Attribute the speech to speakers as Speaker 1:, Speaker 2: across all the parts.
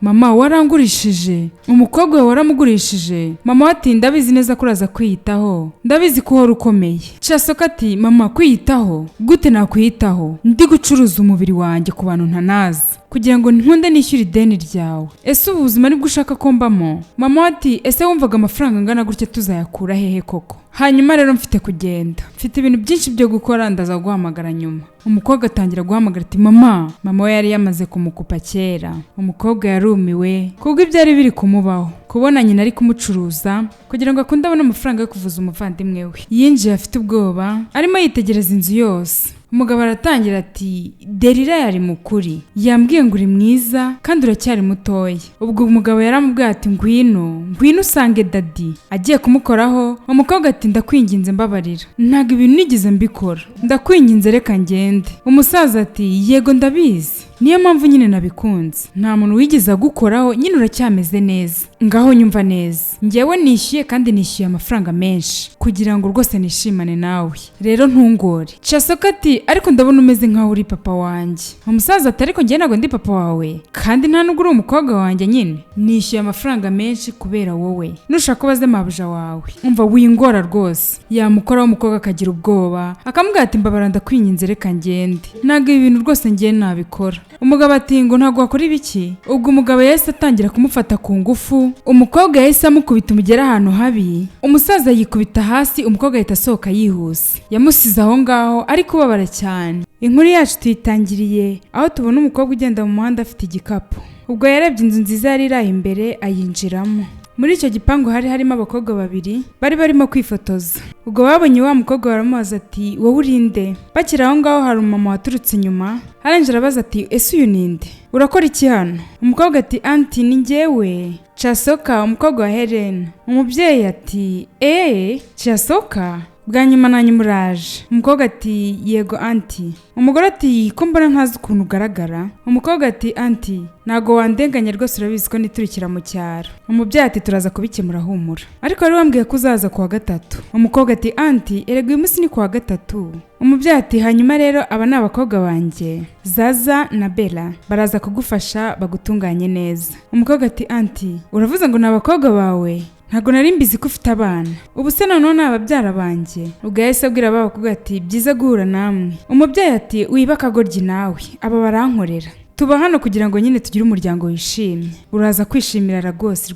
Speaker 1: mama warangurishije, umukobwa we waramugurishije. Mama ati ndabizi neza ko uraza kwiyitaho, ndabizi ko uhora ukomeye. Chasoka ati mama kwiyitaho gute nakwiyitaho, ndi gucuruza umubiri wanjye ku bantu ntanazi kugira ngo nkunde nishyura ideni ryawe. Ese ubuzima nibwo ushaka ko mbamo? Mama ati ese wumvaga amafaranga angana gutya tuzayakura hehe koko? Hanyuma rero mfite kugenda, mfite ibintu byinshi byo gukora, ndaza guhamagara nyuma. Umukobwa atangira guhamagara ati mama we yari yamaze kumukupa kera. Umukobwa yarumiwe kubwo ibyari biri kumubaho, kubona nyina ari kumucuruza kugira ngo akunde abone amafaranga yo kuvuza umuvandimwe we. Yinjiye afite ubwoba, arimo yitegereza inzu yose. Umugabo aratangira ati Derira yari mukuri, yambwiye ngo uri mwiza kandi uracyari mutoya. Ubwo umugabo yaramubwiye ati ngwino usange dadi. Agiye kumukoraho, umukobwa ati ndakwinginze mbabarira, ntago ibintu nigeze mbikora, ndakwinginze reka ngende. Umusaza ati yego ndabizi, niyo mpamvu nyine nabikunze, nta muntu wigeze gukoraho, nyine uracyameze neza. Ngaho nyumva neza, ngewe nishyuye kandi nishyuye amafaranga menshi kugira ngo rwose nishimane nawe, rero ntungore. Chasoka ati ariko ndabona umeze nkaho uri papa wanjye. Umusaza ati ariko ngewe ntago ndi papa wawe kandi nta nubwo uri umukobwa wanjye, nyine nishyuye amafaranga menshi kubera wowe, nushaka ubaze mabuja wawe. Umva wingora rwose. Yamukoraho umukobwa akagira ubwoba, akamubwira ati mbabara ndakwinginze reka ngende, ntago ibi bintu rwose ngewe nabikora. Umugabo ati ngo ntago wakora ibiki? Ubwo umugabo yahise atangira kumufata ku ngufu, umukobwa yahise amukubita umugera ahantu habi. Umusaza yikubita hasi, umukobwa ahita asohoka yihuse, yamusize aho ngaho ari kubabara cyane. Inkuru yacu tuyitangiriye aho tubona umukobwa ugenda mu muhanda afite igikapu. Ubwo yarebye inzu nziza yari iraho imbere ayinjiramo. Muri icyo gipangu hari harimo abakobwa babiri bari barimo kwifotoza. Ubwo babonye wa mukobwa baramubaza ati wowe urinde? Bakira aho ngaho hari umama waturutse inyuma, arangije arabaza ati ese uyu ninde, urakora iki hano? Umukobwa ati anti ni njyewe Chasoka, umukobwa wa Helena. Umubyeyi ati Chasoka, bwa nyuma nanyu muraje? Umukobwa ati yego anti. Umugore ati ko mbona ntazi ukuntu ugaragara. Umukobwa ati anti nago wandenganya rwose, urabizi ko niturikira mu cyaro. Umubyeyi ati turaza kubikemura humura, ariko wari wambwiye ko uzaza kuwa gatatu. Umukobwa ati anti erega uyu munsi ni kuwa gatatu. Umubyeyi ati hanyuma rero aba ni abakobwa banjye Zaza na Bella, baraza kugufasha bagutunganye neza. Umukobwa ati anti uravuze ngo ni abakobwa bawe? Ntago nari mbizi ko ufite abana, ubu se none ababyara banjye? Ubwo yahise abwira abakobwa ati byiza guhura namwe. Umubyeyi ati wiba akagoryi nawe, aba barankorera, tuba hano kugira ngo nyine tugire umuryango wishimye, uraza kwishimira rwose.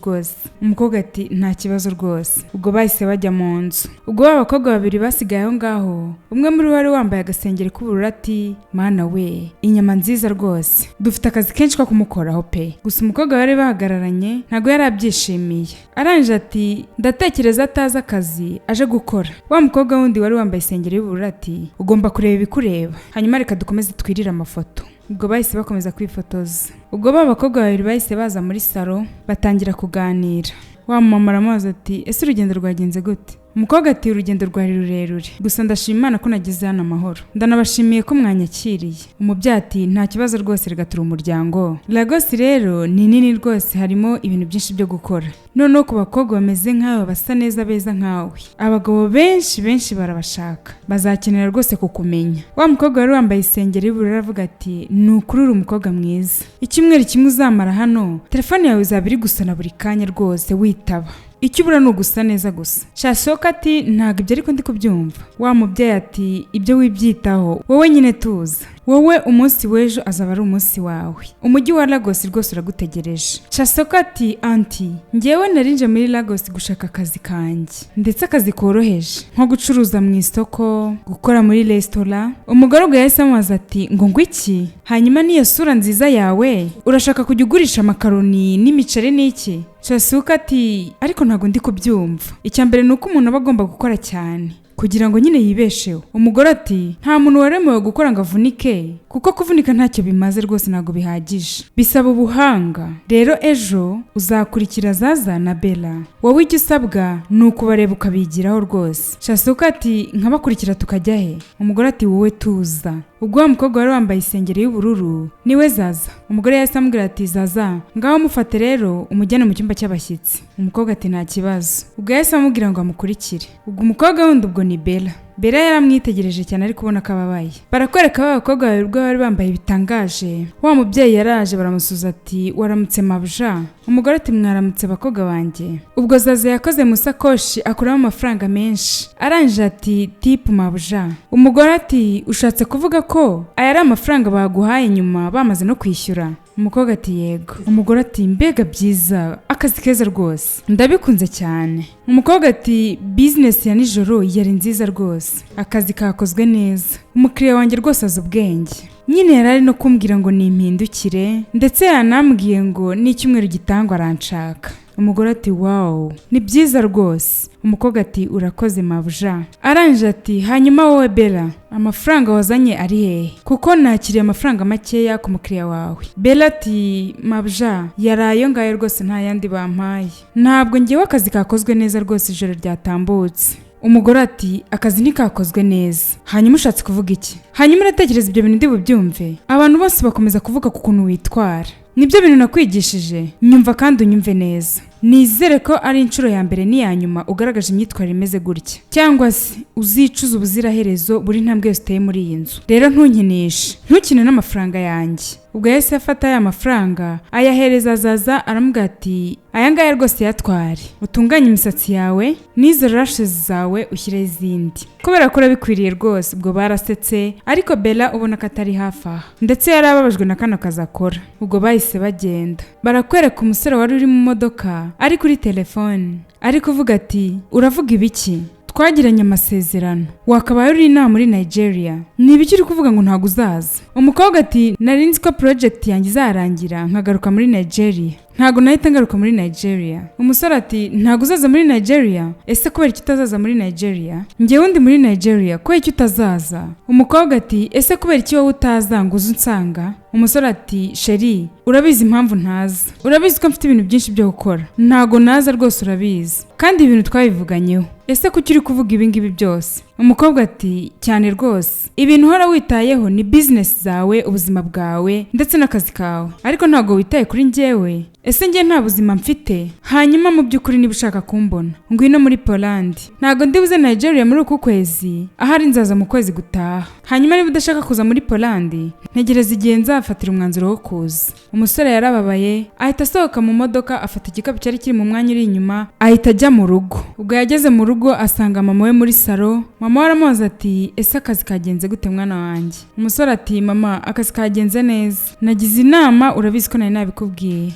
Speaker 1: Umukobwa ati nta kibazo rwose. Ubwo bahise bajya mu nzu. Ubwo abakobwa babiri basigaye aho ngaho, umwe muri bo wari wambaye agasengeri k'ubururu ati mana we inyama nziza rwose, dufite akazi kenshi ko kumukoraho pe. Gusa umukobwa bari bahagararanye ntago yari abyishimiye, arangije ati ndatekereza atazi akazi aje gukora. Wa mukobwa wundi wari wambaye isengeri y'ubururu ati ugomba kureba ibikureba, hanyuma reka dukomeze twirire amafoto. Ubwo bahise bakomeza kwifotoza. Ubwo abakobwa babiri bahise baza muri salo batangira kuganira. Wa mama aramubaza ati ese urugendo rwagenze gute? Umukobwa ati urugendo rwari rurerure, gusa ndashima Imana ko nageze hano amahoro, ndanabashimiye ko mwanyakiriye. Umubyeyi ati nta kibazo rwose, reka turi umuryango. Lagos rero ni nini rwose, harimo ibintu byinshi byo gukora. Noneho ku bakobwa bameze nk'abo basa neza beza nkawe, abagabo benshi barabashaka, bazakenera rwose kukumenya. Wa mukobwa wari wambaye isengeri y'ubururu aravuga ati ni ukuri uri umukobwa mwiza, icyumweru kimwe uzamara hano telefone yawe izaba iri gusana buri kanya rwose witaba, icyo ubura ni ugusa neza gusa. Chasoka ati ntago ibyo ariko ndi kubyumva. Wa mubyeyi ati ibyo wibyitaho wowe nyine tuza, wowe umunsi w'ejo azaba ari umunsi wawe, umujyi wa Lagos rwose uragutegereje. Chasoka ati anti ngewe narinje muri Lagos gushaka akazi kanjye, ndetse akazi koroheje nko gucuruza mu isoko, gukora muri restaurant. Umugore ubwo yahise amubaza ati ngo ngwiki? Hanyuma niyo sura nziza yawe urashaka kujya ugurisha makaroni n'imiceri n'iki? Chasoka ati ariko ntago ndi kubyumva, icyambere nuko umuntu aba agomba gukora cyane kugira ngo nyine yibesheho. Umugore ati nta muntu waremewe gukora ngo avunike, kuko kuvunika ntacyo bimaze rwose, ntago bihagije, bisaba ubuhanga. Rero ejo uzakurikira Zaza na Bella, wowe icyo usabwa ni ukubareba ukabigiraho rwose. Chasoka ati nkabakurikira tukajya he? Umugore ati wowe tuza. Ubwo wa mukobwa wari wambaye isengeri y'ubururu niwe Zaza. Umugore yahise amubwira ati Zaza ngaho mufate rero umujyane mu cyumba cy'abashyitsi. Umukobwa ati nta kibazo. Ubwo yahise amubwira ngo amukurikire. Ubwo umukobwa wundi ubwo ni Bella. Bella yaramwitegereje cyane ari kubona kababaye. Barakwereka abakobwa babiri bari bambaye bitangaje. Wa mubyeyi yaraje baramusuza ati waramutse mabuja. Umugore ati mwaramutse bakobwa banjye. Ubwo Zaza yakoze mu sakoshi akuramo amafaranga menshi. Aranje ati tip mabuja. Umugore ati ushatse kuvuga ko aya ari amafaranga baguhaye nyuma bamaze no kwishyura? Umukobwa ati yego. Umugore ati mbega byiza, akazi keza rwose, ndabikunze cyane. Umukobwa ati business ya nijoro yari nziza rwose, akazi kakozwe neza, umukiriya wanjye rwose azi ubwenge. Nyine yarari no kumbwira ngo nimpindukire, ndetse yanambwiye ngo n'icyumweru gitangwa aranshaka. Umugore ati wow, ni byiza rwose. Umukobwa ati urakoze mabuja. Aranje ati hanyuma wowe Bella, amafaranga wazanye ari hehe? Kuko nakiriye amafaranga makeya ku mukiriya wawe. Bella ati mabuja, yarayo ngayo rwose nta yandi bampaye. Ntabwo ngewe akazi kakozwe neza rwose ijoro ryatambutse. Umugore ati akazi ntikakozwe neza. Hanyuma ushatse kuvuga iki? Hanyuma uratekereza ibyo bintu ndi bubyumve? Abantu bose bakomeza kuvuga ku kuntu witwara. Nibyo bintu nakwigishije, nyumva kandi unyumve neza. Nizere ko ari inshuro ya mbere n'iya nyuma ugaragaje imyitwarire imeze gutya, cyangwa se uzicuza ubuziraherezo buri ntambwe yose uteye muri iyi nzu. Rero ntunkinishe, ntukine n'amafaranga yanjye. Ubwo yahise afata aya mafaranga ayahereza Zaza, aramubwira ati aya ngaya rwose yatware, utunganye imisatsi yawe n'izo lashes zawe ushyire izindi, kubera ko urabikwiriye rwose. Ubwo barasetse, ariko Bella ubona ko atari hafi aha, ndetse yarababajwe na kano kazi akora. Ubwo bahise bagenda. Barakwereka umusore wari uri mu modoka ari kuri telefone ari kuvuga ati uravuga ibiki? Twagiranye amasezerano, wakabaye uri inama muri Nigeria, nibiki uri kuvuga ngo ntago uzaza? Umukobwa ati narinzi ko project yanjye izarangira nkagaruka muri Nigeria, ntago nahita ngaruka muri Nigeria. Umusore ati ntago uzaza muri Nigeria? Ese kubera iki utazaza muri Nigeria? Ngewe ndi muri Nigeria, kubera iki utazaza? Umukobwa ati ese kubera iki wowe utaza ngo uze unsanga? Umusore ati sheri, urabizi impamvu ntaza, urabizi ko mfite ibintu byinshi byo gukora. Ntago naza rwose, urabizi kandi ibintu twabivuganyeho. Ese kuki uri kuvuga ibingibi byose? Umukobwa ati cyane rwose, ibintu uhora witayeho ni business zawe, ubuzima bwawe ndetse n'akazi kawe, ariko ntago witaye kuri njyewe. Ese njye nta buzima mfite? Hanyuma mu by'ukuri niba ushaka kumbona, ngwino muri Poland. Ntago ndibuze Nigeria muri uku kwezi, ahari nzaza mu kwezi gutaha. Hanyuma niba udashaka kuza muri Poland, ntegereza igihe nzafatira umwanzuro wo kuza. Umusore yarababaye, ahita asohoka mu modoka, afata igikapu cyari kiri mu mwanya uri inyuma, ahita ajya mu rugo. Ubwo yageze mu rugo asanga mama we muri salo. Mama we aramubaza ati ese akazi kagenze gute mwana wanjye? Umusore ati mama, akazi kagenze neza, nagize inama, urabizi ko nari nabikubwiye.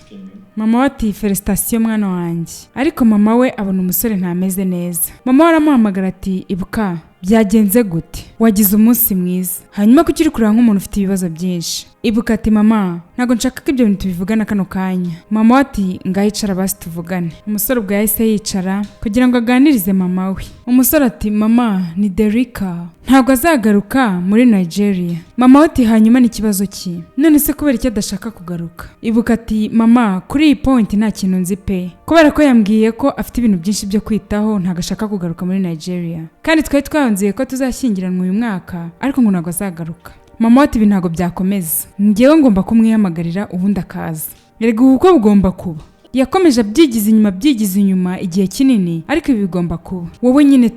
Speaker 1: Mama we ati felicitation mwana wanjye. Ariko mama we abona umusore ntameze neza. Mama we aramuhamagara ati ibuka, byagenze gute? Wagize umunsi mwiza? Hanyuma kuki uri kureba nk'umuntu ufite ibibazo byinshi? Ibuka ati mama, ntago nshaka ko ibyo bintu tubivugana kano kanya. Mama we ati ngayicara basi tuvugane. Umusore ubwo yahise yicara kugira ngo aganirize mama we. Umusore ati mama, ni Derika, ntago azagaruka muri Nigeria. Mama we ati hanyuma n'ikibazo ki? None se kubera iki adashaka kugaruka? Ibuka ati mama, kuri iyi point nta kintu nzi pe, kubera ko yambwiye ko afite ibintu byinshi byo kwitaho, ntago ashaka kugaruka muri Nigeria, kandi twari twanzuye ko tuzashyingiranwa uyu mwaka, ariko ngo ntago azagaruka. Mama ati ntago byakomeza, ngewe ngomba kumwihamagarira ubundi akaza. Erega uko bugomba kuba. Yakomeje byigize inyuma igihe kinini, ariko ibi bigomba kuba. Wowe nyine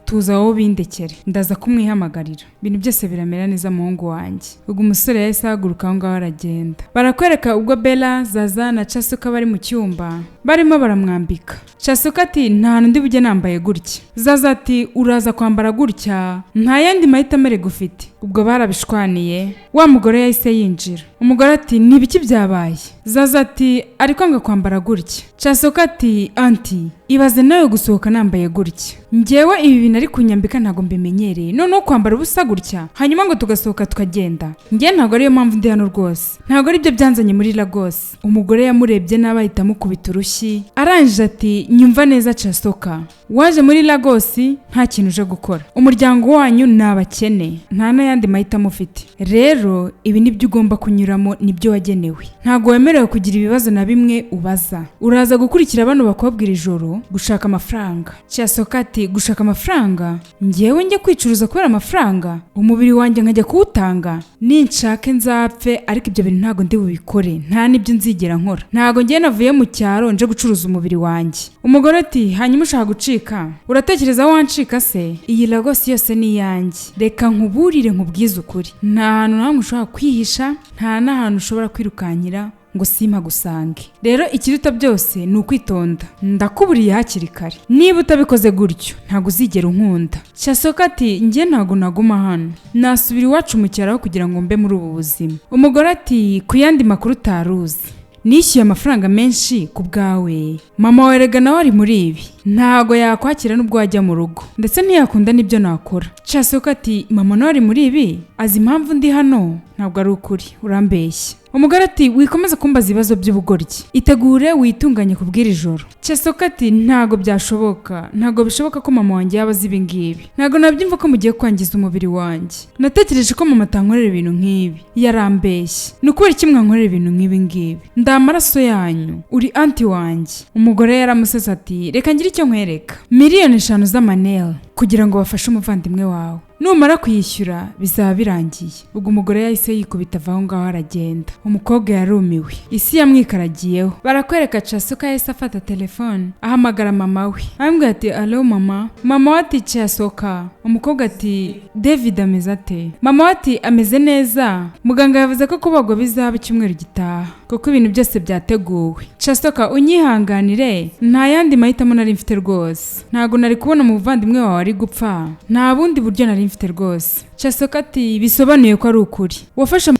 Speaker 1: tuza wowe bindekere, ndaza kumwihamagarira, ibintu byose biramera neza muhungu wanjye. Ubwo umusore yahise ahaguruka aho ngaho aragenda. Barakwereka ubwo Bella, Zaza na Chasuka bari mu cyumba barimo baramwambika. Chasuka ati nta hantu ndi bujye nambaye gutya. Zaza ati uraza kwambara gutya, nta yandi mahitamo rego ufite. Ubwo barabishwaniye, wa mugore yahise yinjira. Umugore ati nibiki byabaye? Zaza ati ariko nga kwambara gutya. Chasuka ati anti, ibaze nawe gusohoka nambaye gutya, ngewe ibi bintu ari kunyambika ntago mbimenyereye, noneho kwambara ubusa gutya hanyuma ngo tugasohoka tukagenda, ngewe ntago ariyo mpamvu ndi hano rwose, ntago ari byo byanzanye muri Lagos. Umugore yamurebye nabi ahita amukubita urushyi. Aranje ati nyumva neza Chasuka, waje muri Lagos nta kintu uje gukora, umuryango wanyu ni abakene, nta n'ayandi mahitamo ufite, rero ibi nibyo ugomba kunyuramo, nibyo wagenewe, ntago wemerewe kugira ibibazo na bimwe ubaza. Uraza gukurikira bano bakobwa iri joro gushaka amafaranga. Chasuka ati gushaka amafaranga? Ngewe njye kwicuruza kubera amafaranga? Umubiri wanjye nkajya kuwutanga? Ninshake nzapfe, ariko ibyo bintu ntago ndi bubikore, nta nibyo nzigera nkora, ntago ngiye navuye mu cyaro nje gucuruza umubiri wanjye. Umugore ati hanyuma ushaka gucika wancika uratekereza wancika se iyi Lagos yose ni yanjye reka nkuburire nkubwize ukuri nta hantu namwe ushobora kwihisha nta n'ahantu ushobora kwirukankira ngo simpa gusange rero ikiruta byose ni ukwitonda ndakuburiye hakiri kare niba utabikoze gutyo ntago uzigera unkunda Chasoka ati njye ntago naguma hano nasubira iwacu mu cyaro kugira ngo mbe muri ubu buzima umugore ati kuyandi makuru utaruzi nishyuye amafaranga menshi ku bwawe mama werega nawe ari muri ibi ntago yakwakira n'ubwo wajya mu rugo ndetse ntiyakunda n'ibyo nakora Chasoka ati mama nawe ari muri ibi azi impamvu ndi hano ntabwo ari ukuri urambeshya umugore ati wikomeza kumbaza ibibazo by'ubugoryi itegure witunganye kubwira ijoro Chasoka ati ntago byashoboka ntago bishoboka ko mama wanjye yaba azi ibi ngibi ntago nabyumva ko mugiye kwangiza umubiri wanjye natekereje ko mama atankorera ibintu nk'ibi yarambeshye nukubera iki mwankorera ibintu nk'ibi ngibi ndamaraso yanyu uri anti wanjye umugore yaramusese ati reka ngire icyo nkwereka miliyoni 5 z'amanel kugira ngo bafashe umuvandimwe wawe numara kuyishyura bizaba birangiye ubwo umugore yahise yikubita avaho ngaho aragenda umukobwa yarumiwe isi yamwikaragiyeho barakwereka Chasoka yahise afata telefone ahamagara mama we ambwira ati allo mama mama ati Chasoka umukobwa ati David ameze ate mama ati ameze neza muganga yavuze ko kubagwa bizaba icyumweru gitaha kuko ibintu byose byateguwe Chasoka unyihanganire nta yandi mahitamo nari mfite rwose ntago nari kubona umuvandimwe wawe ari gupfa nta bundi buryo nari mfite rwose Chasoka ati bisobanuye ko ari ukuri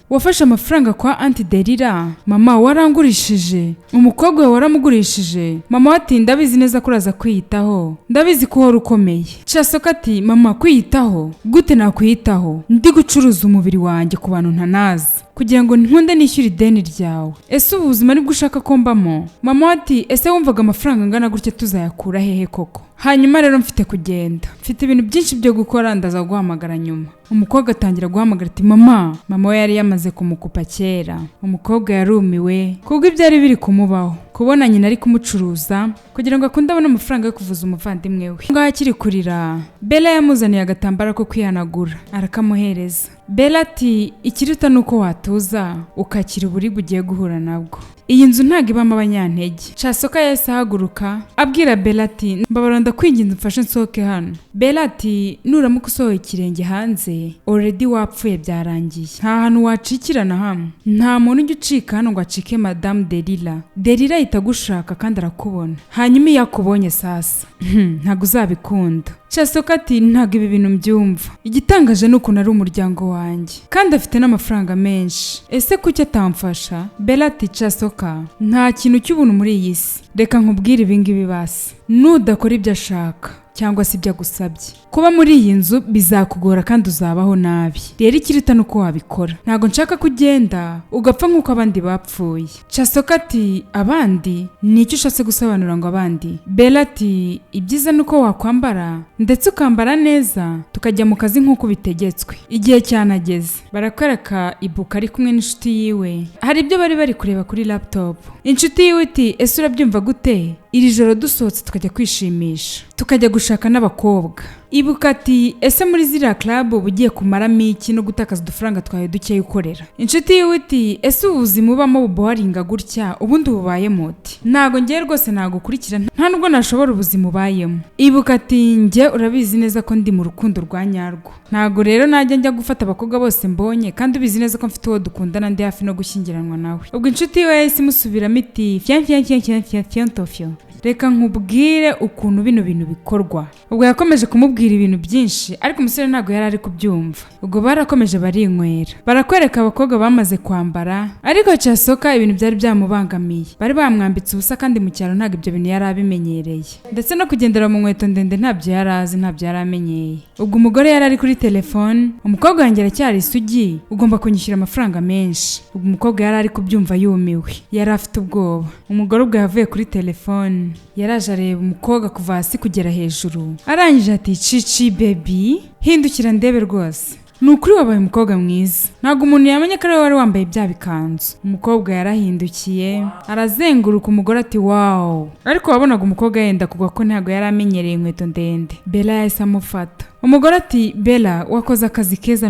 Speaker 1: wafashe amafaranga kwa Auntie Delila mama warangurishije umukobwa we waramugurishije mama ati ndabizi neza ko uraza kwiyitaho ndabizi ko uhora ukomeye Chasoka ati mama kwiyitaho gute nakwiyitaho ndi gucuruza umubiri wanjye ku bantu ntanazi kugira ngo nkunde nishyure ideni ryawe ese ubuzima nibwo ushaka ko mbamo mama ati ese wumvaga amafaranga angana gutya tuzayakura hehe koko hanyuma rero mfite kugenda mfite ibintu byinshi byo gukora ndaza guhamagara nyuma umukobwa atangira guhamagara ati mama we yari yamaze kumukupa kera umukobwa yarumiwe kubwo ibyari biri kumubaho kubona nyina ari kumucuruza kugira ngo akunde abone amafaranga yo kuvuza umuvandimwe we ngaho akiri kurira Bella yamuzaniye agatambara ko kwihanagura arakamuhereza Bella ati ikiruta nuko watuza ukakira uburibwe ugiye guhura nabwo iyi nzu ntago ibamo abanyantege Chasoka yahise ahaguruka abwira Bella ati mbabara ndakwinginze mfashe nsohoke hano Bella ati nuramuka usohoye ikirenge hanze already wapfuye byarangiye nta hantu wacikirana hamwe nta muntu ujya ucika hano ngo acike Madame Delila itagushaka kandi arakubona hanyuma iyo akubonye sasa ntago uzabikunda Chasoka ati ntago ibi bintu mbyumva igitangaje nuko nari umuryango wanjye kandi afite n'amafaranga menshi ese kuki atamfasha Bella ati Chasoka nta kintu cy'ubuntu muri iyi si reka nkubwire ibi ngibi basi nudakora ibyo ashaka cyangwa se ibyo agusabye kuba muri iyi nzu bizakugora kandi uzabaho nabi rero ikiruta nuko wabikora ntago nshaka kugenda ugapfa nk'uko abandi bapfuye Chasoka ati abandi nicyo ushatse gusobanura ngo abandi Bella ati ibyiza nuko wakwambara ndetse ukambara neza tukajya mu kazi nk'uko bitegetswe igihe cyanageze barakwereka ibuka ari kumwe n'inshuti yiwe hari ibyo bari kureba kuri laptop inshuti yiwe iti ese urabyumva gute iri joro dusohotse tukajya kwishimisha tukajya gushaka n'abakobwa ibuka ati ese muri ziriya club ugiye kumaramo iki no gutakaza udufaranga twawe duke ukorera inshuti yiwe iti ese ubuzima ubamo buboringa gutya ubundi bubaye muti ntago ngiye rwose ntago ukurikira nta nubwo nashobora ubuzima ubayemo ibuka ati njye urabizi neza ko ndi mu rukundo rwa nyarwo ntago rero najya njya gufata abakobwa bose mbonye kandi ubizi neza ko mfite uwo dukundana ndi hafi no gushyingiranwa nawe ubwo inshuti yiwe yahise imusubiramo iti fiantofyo reka nkubwire ukuntu bino bintu bikorwa ubwo yakomeje kumubwira ibintu byinshi ariko umusore ntago yari ari kubyumva ubwo barakomeje barinywera barakwereka abakobwa bamaze kwambara ariko Chasoka ibintu byari byamubangamiye bari bamwambitse ubusa kandi mu cyaro ntago ibyo bintu yari abimenyereye ndetse no kugendera mu nkweto ndende ntabyo yari azi ntabyo yari amenyeye ubwo umugore yari ari kuri telefone umukobwa wanjye aracyari isugi ugomba kunyishyura amafaranga menshi ubwo umukobwa yari ari kubyumva yumiwe yari afite ubwoba umugore ubwo yavuye kuri telefone yaraje areba umukobwa kuva hasi kugera hejuru arangije ati cici baby hindukira ndebe rwose nukuri wabaye umukobwa mwiza ntago umuntu yamenye ko wari wambaye bya bikanzu umukobwa yarahindukiye arazenguruka umugore ati wow ariko wabonaga umukobwa yenda kugwa ko ntago yari amenyereye inkweto ndende Bella yahise amufata umugore ati Bella wakoze akazi keza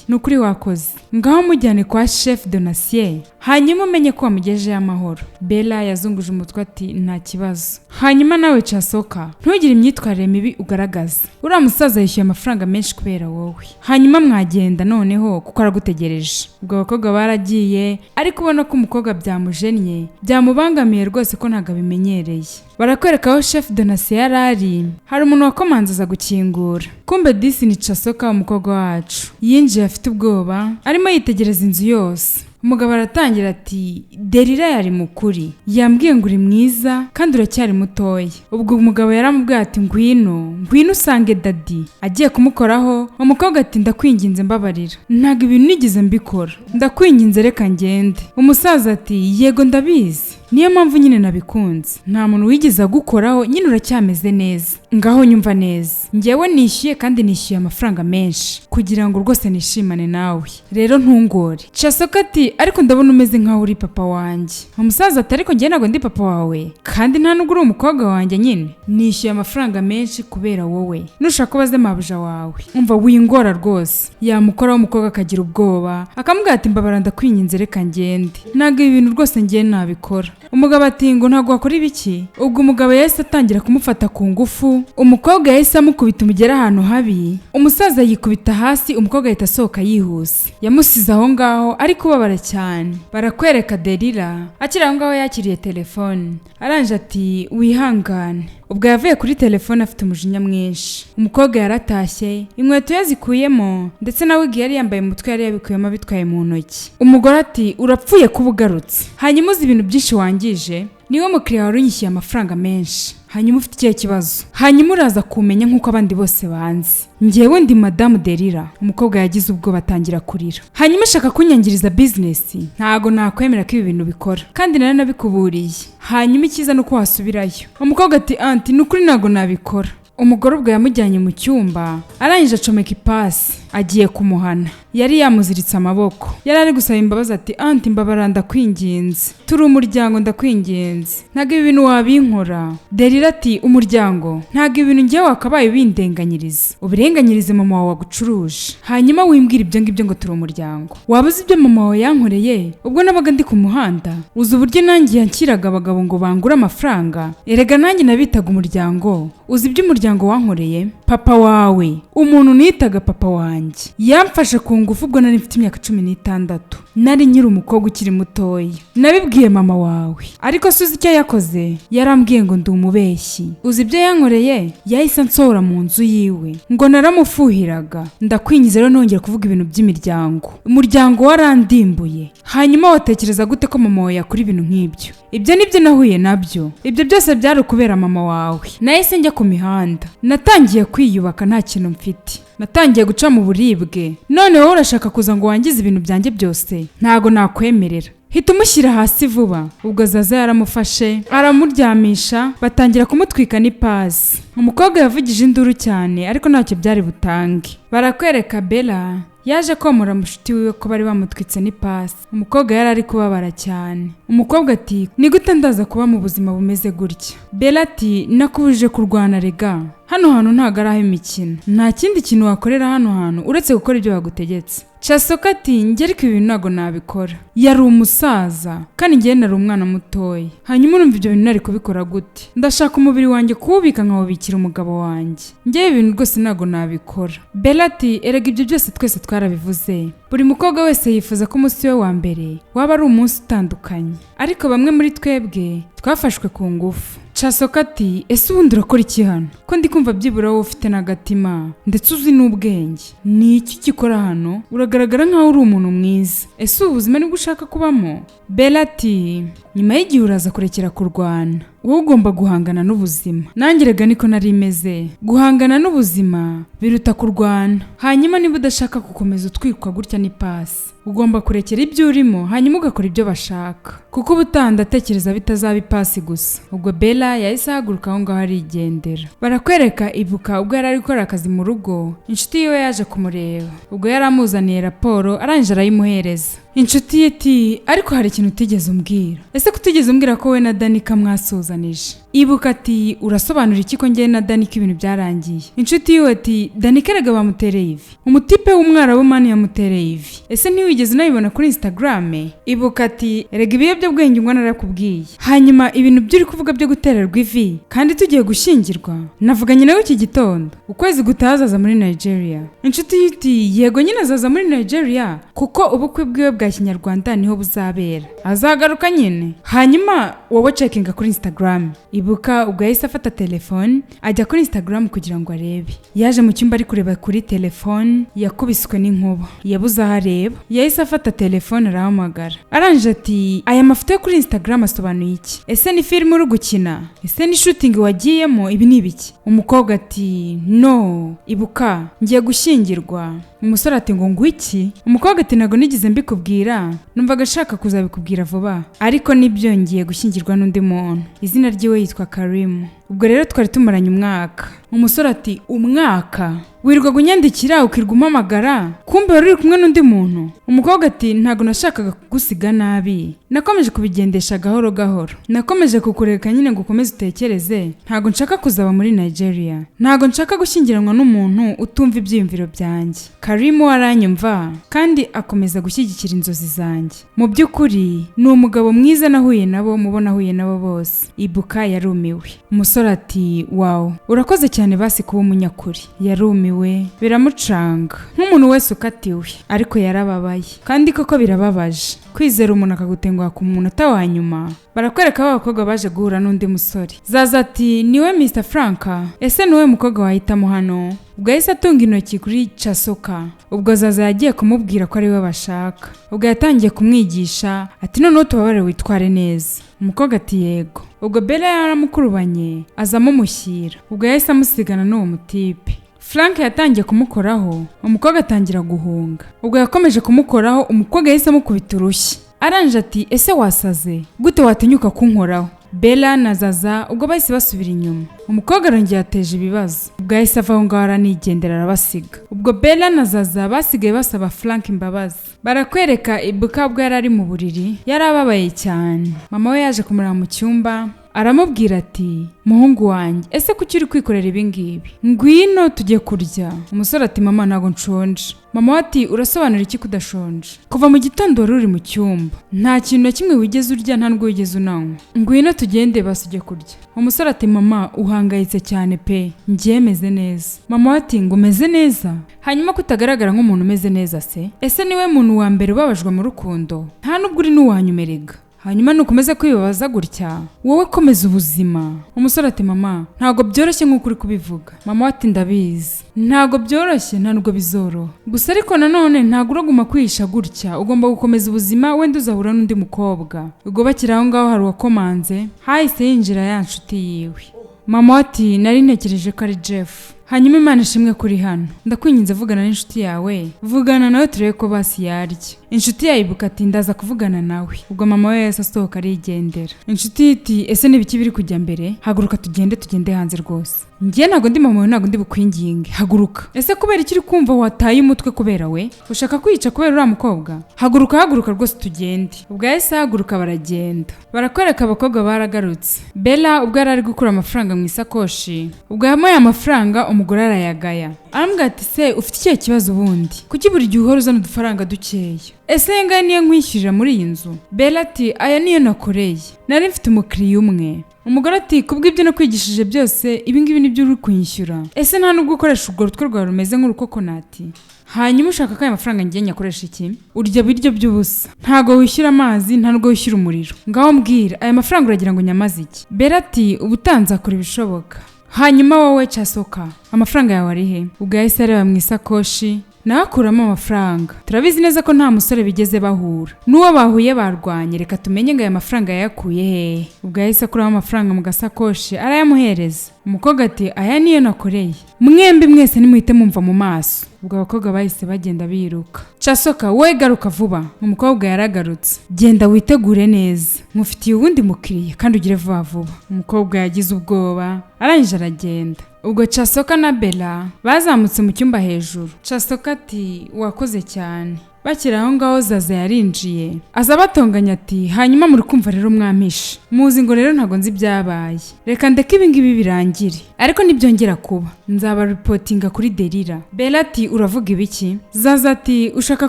Speaker 1: nukuri wakoze ngaho mujyane kwa chef Donatien hanyuma umenye ko wamugejeje amahoro. Bella yazunguje umutwe ati nta kibazo. Hanyuma nawe Casoka ntugire imyitwarire mibi ugaragaza, uriya musaza yishyuye amafaranga menshi kubera wowe. Hanyuma mwagenda noneho kuko aragutegereje. Ubwo abakobwa baragiye ariko ubona ko umukobwa byamujennye byamubangamiye rwose ko ntago bimenyereye. Barakwereka aho chef Donatien yarari, hari umuntu wakomanzaza gukingura. Kumbe disi ni Casoka umukobwa wacu. Yinjiye afite ubwoba arimo yitegereza inzu yose. Umugabo aratangira ati Derira yari mukuri, yambwiye ngo uri mwiza kandi uracyari mutoya. Ubwo umugabo yaramubwiye ati ngwino usange dadi. Agiye kumukoraho umukobwa ati ndakwinginze mbabarira, ntago ibintu nigize mbikora, ndakwinginze reka ngende. Umusaza ati yego ndabizi, niyo mpamvu nyine nabikunze, nta muntu wigize agukoraho, nyine uracyameze neza, ngaho nyumva neza. Ngewe nishyuye kandi nishyuye amafaranga menshi kugira ngo rwose nishimane nawe, rero ntungore. Casoka ati ariko ndabona umeze nkaho uri papa wanjye. Umusaza ati ariko ngewe ntago ndi papa wawe kandi nta nubwo uri umukobwa wanjye, nyine nishyuye amafaranga menshi kubera wowe, nushaka kubaze mabuja wawe. Umva wingora rwose. Yamukoraho umukobwa akagira ubwoba akamubwira ati mbabara ndakwinginze reka ngende, ntago ibintu rwose ngiye nabikora. Umugabo ati ngo ntago wakora ibiki. Ubwo umugabo yahise atangira kumufata ku ngufu, umukobwa yahise amukubita umugera ahantu habi, umusaza yikubita hasi, umukobwa ahita asohoka yihuse, yamusize aho ngaho ari kubabara cyane. Barakwereka Derira akiri aho ngaho yakiriye telefone, aranje ati wihangane. Ubwo yavuye kuri telefone afite umujinya mwinshi. Umukobwa yaratashye, inkweto yazikuyemo ndetse nawe yari yambaye umutwe yari yabikuyemo bitwaye mu ntoki. Umugore ati urapfuye kuba ugarutse, hanyuma uzi ibintu byinshi wangije, niwe mukiriya wari unyishyuye amafaranga menshi, hanyuma ufite ikihe kibazo, hanyuma uraza kumenya nk'uko abandi bose banzi, ngewe ndi madamu Derira. Umukobwa yagize ubwoba atangira kurira, hanyuma ashaka kunyangiriza business. Ntago nakwemera ko ibi bintu bikora kandi nari nabikuburiye, hanyuma ikiza nuko wasubirayo. Umukobwa ati anti nukuri ntago nabikora. Umugore ubwo yamujyanye mu cyumba, arangije acomeka ipasi agiye kumuhana. Yari yamuziritse amaboko, yari ari gusaba imbabazi ati anti mbabara ndakwinginze, turi umuryango ndakwinginze, ntago ibi bintu wabinkora. Derira ati umuryango ntago ibintu ngiye wakabaye ubindenganyiriza, ubirenganyirize mama wawe wagucuruje, hanyuma wimbwira ibyo ngibyo ngo turi umuryango. Wabuze ibyo mama wawe yankoreye ubwo nabaga ndi ku muhanda, uzi uburyo nanjye yankiraga abagabo ngo bangure amafaranga, erega nanjye nabitaga umuryango. Uzi ibyo umuryango wankoreye? Papa wawe, umuntu nitaga papa wanjye, yamfashe ku ngufu ubwo nari mfite imyaka 16, nari nkiri umukobwa ukiri mutoya. Nabibwiye mama wawe ariko suzi icyo yakoze, yarambwiye ngo ndi umubeshyi. Uzi ibyo yankoreye? Yahise ansohora mu nzu yiwe ngo naramufuhiraga. Ndakwingize rero nongera kuvuga ibintu by'imiryango, umuryango warandimbuye. Hanyuma watekereza gute ko mama wawe yakora ibintu nk'ibyo? Ibyo nibyo nahuye nabyo, ibyo byose byari kubera mama wawe. Nahise njya ku mihanda, natangiye kwiyubaka nta kintu mfite, natangiye guca mu buribwe, none wowe urashaka kuza ngo wangize ibintu byanjye byose? Ntago nakwemerera, hita umushyira hasi vuba. Ubwo Zaza yaramufashe aramuryamisha, batangira kumutwika n'ipasi. Umukobwa yavugije induru cyane ariko ntacyo byari butange. Barakwereka Bella yaje komora mushuti wiwe ko bari bamutwitse n'ipasi. Umukobwa yari ari kubabara cyane. Umukobwa ati ni gute ndaza kuba mu buzima bumeze gutya? Bella ati nakubuje kurwana rega, hano hantu ntago ari imikino, nta kindi kintu wakorera hano hantu uretse gukora ibyo bagutegetse. Casoka ati ngere ko ibintu ntago nabikora, yari umusaza kandi ngiye nari umwana mutoya, hanyuma urumva ibyo bintu nari kubikora gute? Ndashaka umubiri wanjye kuwubika nkawubikira umugabo wanjye, ngiye ibintu rwose ntago nabikora. Bella ati erega ibyo byose twese twarabivuze, buri mukobwa wese yifuza ko umunsi we wa mbere waba ari umunsi utandukanye, ariko bamwe muri twebwe twafashwe ku ngufu. Casoka ati ese ubundi urakora iki hano ko ndi kumva byibura wowe ufite n'agatima ndetse uzi n'ubwenge? Ni iki gikora hano? Uragaragara nkaho uri umuntu mwiza, ese ubuzima nibwo ushaka kubamo? Bella ati nyuma y'igihe uraza kurekera kurwana, wowe ugomba guhangana n'ubuzima. Nanjye rega niko nari meze, guhangana n'ubuzima biruta kurwana. Hanyuma niba udashaka gukomeza utwikwa gutya n'ipasi, ugomba kurekera ibyo urimo hanyuma ugakora ibyo bashaka, kuko ubutanda atekereza bitazaba ipasi gusa. Ubwo Bella yahise ahaguruka aho ngaho arigendera. Barakwereka Ibuka ubwo yari ari gukora akazi mu rugo, inshuti yiwe yaje kumureba. Ubwo yari amuzaniye raporo arangije arayimuhereza. Inshuti ye iti ariko hari ikintu utigeze umbwira, ese kutigeze umbwira ko we na Danika mwasuzanije? Ibuka ati urasobanura iki ko njye na Dani ko ibintu byarangiye? Inshuti yiwe ati Dani kerega bamutereye ivi. Umutipe w'umwarabu mani yamutereye ivi. Ese ntiwigeze unabibona kuri Instagram? Ibuka ati erega ibiyobyabwenge ngwa narakubwiye. Hanyuma ibintu by'uri kuvuga byo gutererwa ivi kandi tugiye gushyingirwa. Navuganye nawe iki gitondo. Ukwezi gutazaza muri Nigeria. Inshuti yiti yego nyine azaza muri Nigeria kuko ubukwe bwiwe bwa Kinyarwanda niho buzabera. Azagaruka nyine. Hanyuma wowe checkinga kuri Instagram. Ibuka ubwo yahise afata telefone ajya kuri Instagram kugira ngo arebe. Yaje mu cyumba ari kureba kuri telefone yakubiswe n'inkuba. Yabuze aho areba. Yahise afata telefone arahamagara. Aranje ati aya mafoto yo kuri Instagram asobanuye iki? Ese ni film uri gukina? Ese ni shooting wagiyemo? Ibi ni ibiki? Umukobwa ati no, Ibuka ngiye gushyingirwa. Umusore ati ngo ngwiki? Umukobwa ati nago nigize mbikubwira, numvaga ashaka kuzabikubwira vuba, ariko nibyo ngiye gushyingirwa n'undi muntu. Izina ryiwe yitwa Karim. Ubwo rero twari tumaranye umwaka. Umusore ati umwaka? Wirirwa gunyandikira ukirwa umpamagara, kumbe wari uri kumwe n'undi muntu? Umukobwa ati ntago nashakaga kugusiga nabi, nakomeje kubigendesha gahoro gahoro, nakomeje kukureka nyine ngo ukomeze utekereze, ntago nshaka kuzaba muri Nigeria, ntago nshaka gushyingiranwa n'umuntu utumva ibyiyumviro byanjye. Karim waranyumva kandi akomeza gushyigikira inzozi zanjye. Mu by'ukuri ni umugabo mwiza nahuye nabo, mubona nahuye nabo bose. Ibuka yarumiwe. Umusore ati wow, urakoze cyane basi kuba umunyakuri. Yarumiwe biramucanga nk'umuntu wese ukatiwe, ariko yarababaye kandi koko birababaje kwizera umuntu akagutenguha ku munota wa nyuma. Barakwereka abakobwa baje guhura n'undi musore. Zaza ati niwe Mr Franka, ese niwe mukobwa wahitamo hano? Ubwo yahise atunga intoki kuri Chasoka. Ubwo Zaza yagiye kumubwira ko ari we bashaka. Ubwo yatangiye kumwigisha ati noneho tubabare witware neza. Umukobwa ati yego. Ubwo Bella yaramukurubanye azamo mushyira. Ubwo yahise amusigana n'uwo mutipe. Frank yatangiye kumukoraho, umukobwa atangira guhunga. Ubwo yakomeje kumukoraho, umukobwa yahise amukubita urushyi. Aranje ati ese wasaze gute watinyuka kunkoraho? Bella na Zaza ubwo bahise basubira inyuma. Umukobwa arongera ateje ibibazo. Ubwo yahise ava aho ngaho aranigendera arabasiga. Ubwo Bella na Zaza basigaye basaba Frank imbabazi. Barakwereka Ibuka ubwo yari ari mu buriri, yarababaye cyane. Mama we yaje kumureba mu cyumba, aramubwira ati muhungu wanjye ese kuki uri kwikorera ibi ngibi? Ngwino tujye kurya. Umusore ati mama ntago nshonje. Mama ati urasobanura iki kudashonje? Kuva mu gitondo wari uri mu cyumba, nta kintu na kimwe wigeze urya, nta nubwo wigeze unanywa. Ngwino tugende basujye kurya. Umusore ati mama uhangayitse cyane pe, ngiye meze neza. Mama ati ngo meze neza? Hanyuma kutagaragara nk'umuntu umeze neza se? Ese niwe muntu wa mbere ubabajwe mu rukundo? Nta nubwo uri n'uwanyumerega. Hanyuma nukomeze kwibabaza gutya, wowe komeza ubuzima. Umusore ati mama ntago byoroshye nk'uko uri kubivuga. Mama ati ndabizi ntago byoroshye, nta nubwo bizoroha, gusa ariko nanone ntago uraguma kwihisha gutya, ugomba gukomeza ubuzima, wenda uzahura n'undi mukobwa. Ubwo bakiri aho ngaho hari uwakomanze, hahise yinjira ya nshuti yiwe. Mama ati nari ntekereje ko ari Jeff. Hanyuma Imana ishimwe kuri hano, ndakwinginze vugana n'inshuti yawe, vugana nawe turebe ko basi yarya. Inshuti yawe Ibuka ati ndaza kuvugana nawe. Ubwo mama we yahise asohoka arigendera. Inshuti iti ese nibiki biri kujya mbere? Haguruka tugende hanze rwose. Ngiye ntago ndi mama we, ntago ndi bukwinginge, haguruka. Ese kubera iki uri kumva wataye umutwe kubera we? Ushaka kwica kubera uriya mukobwa? Haguruka rwose tugende. Ubwo yahise haguruka baragenda. Barakwereka abakobwa baragarutse. Bella ubwo yari ari gukura amafaranga mu isakoshi, ubwo yamuhaye amafaranga, umugore arayagaya. Arambwira ati se ufite ikihe kibazo ubundi? Kuki buri gihe uhora uzana udufaranga dukeya? Ese ngahe niyo nkwishyurira muri iyi nzu? Bella ati aya niyo nakoreye, nari mfite umukiriya umwe. Umugore ati kubw'ibyo nakwigishije byose ibi ngibi nibyo uri kunyishyura? Ese nta nubwo ukoresha urwo rutwe rwawe rumeze nk'urukokonati? Hanyuma ushaka ko aya mafaranga ngiye nyakoresha iki? Urya biryo by'ubusa, ntago wishyura amazi, nta nubwo wishyura umuriro. Ngaho mbwira aya mafaranga uragira ngo nyamaze iki? Bella ati ubutanze akora ibishoboka. Hanyuma wowe Chasoka amafaranga yawe ari he? Ubwo yahise areba mu isakoshi, nakuramo amafaranga. Turabizi neza ko nta musore bigeze bahura, n'uwo bahuye barwanye, reka tumenye ngo aya mafaranga yakuye he. Ubwo yahise akuramo amafaranga mu gasakoshi arayamuhereza. Umukobwa ati aya niyo nakoreye, mwembi mwese nimuhite mumva mu maso. Ubwo abakobwa bahise bagenda biruka. Chasoka we garuka vuba. Umukobwa yaragarutse, genda witegure neza, nkufitiye uwundi mukiriya kandi ugire vuba vuba. Umukobwa yagize ubwoba arangije aragenda. Ubwo Chasoka na Bella bazamutse mu cyumba hejuru. Chasoka ati wakoze cyane. bakira aho ngaho Zaza yarinjiye aza batonganya ati hanyuma muri kumva rero mwampishe muzi ngo rero ntago nzi byabaye reka ndeke ibingibi birangire ariko nibyongera kuba nzaba reportinga kuri Delila. Bella ati uravuga ibiki? Zaza ati ushaka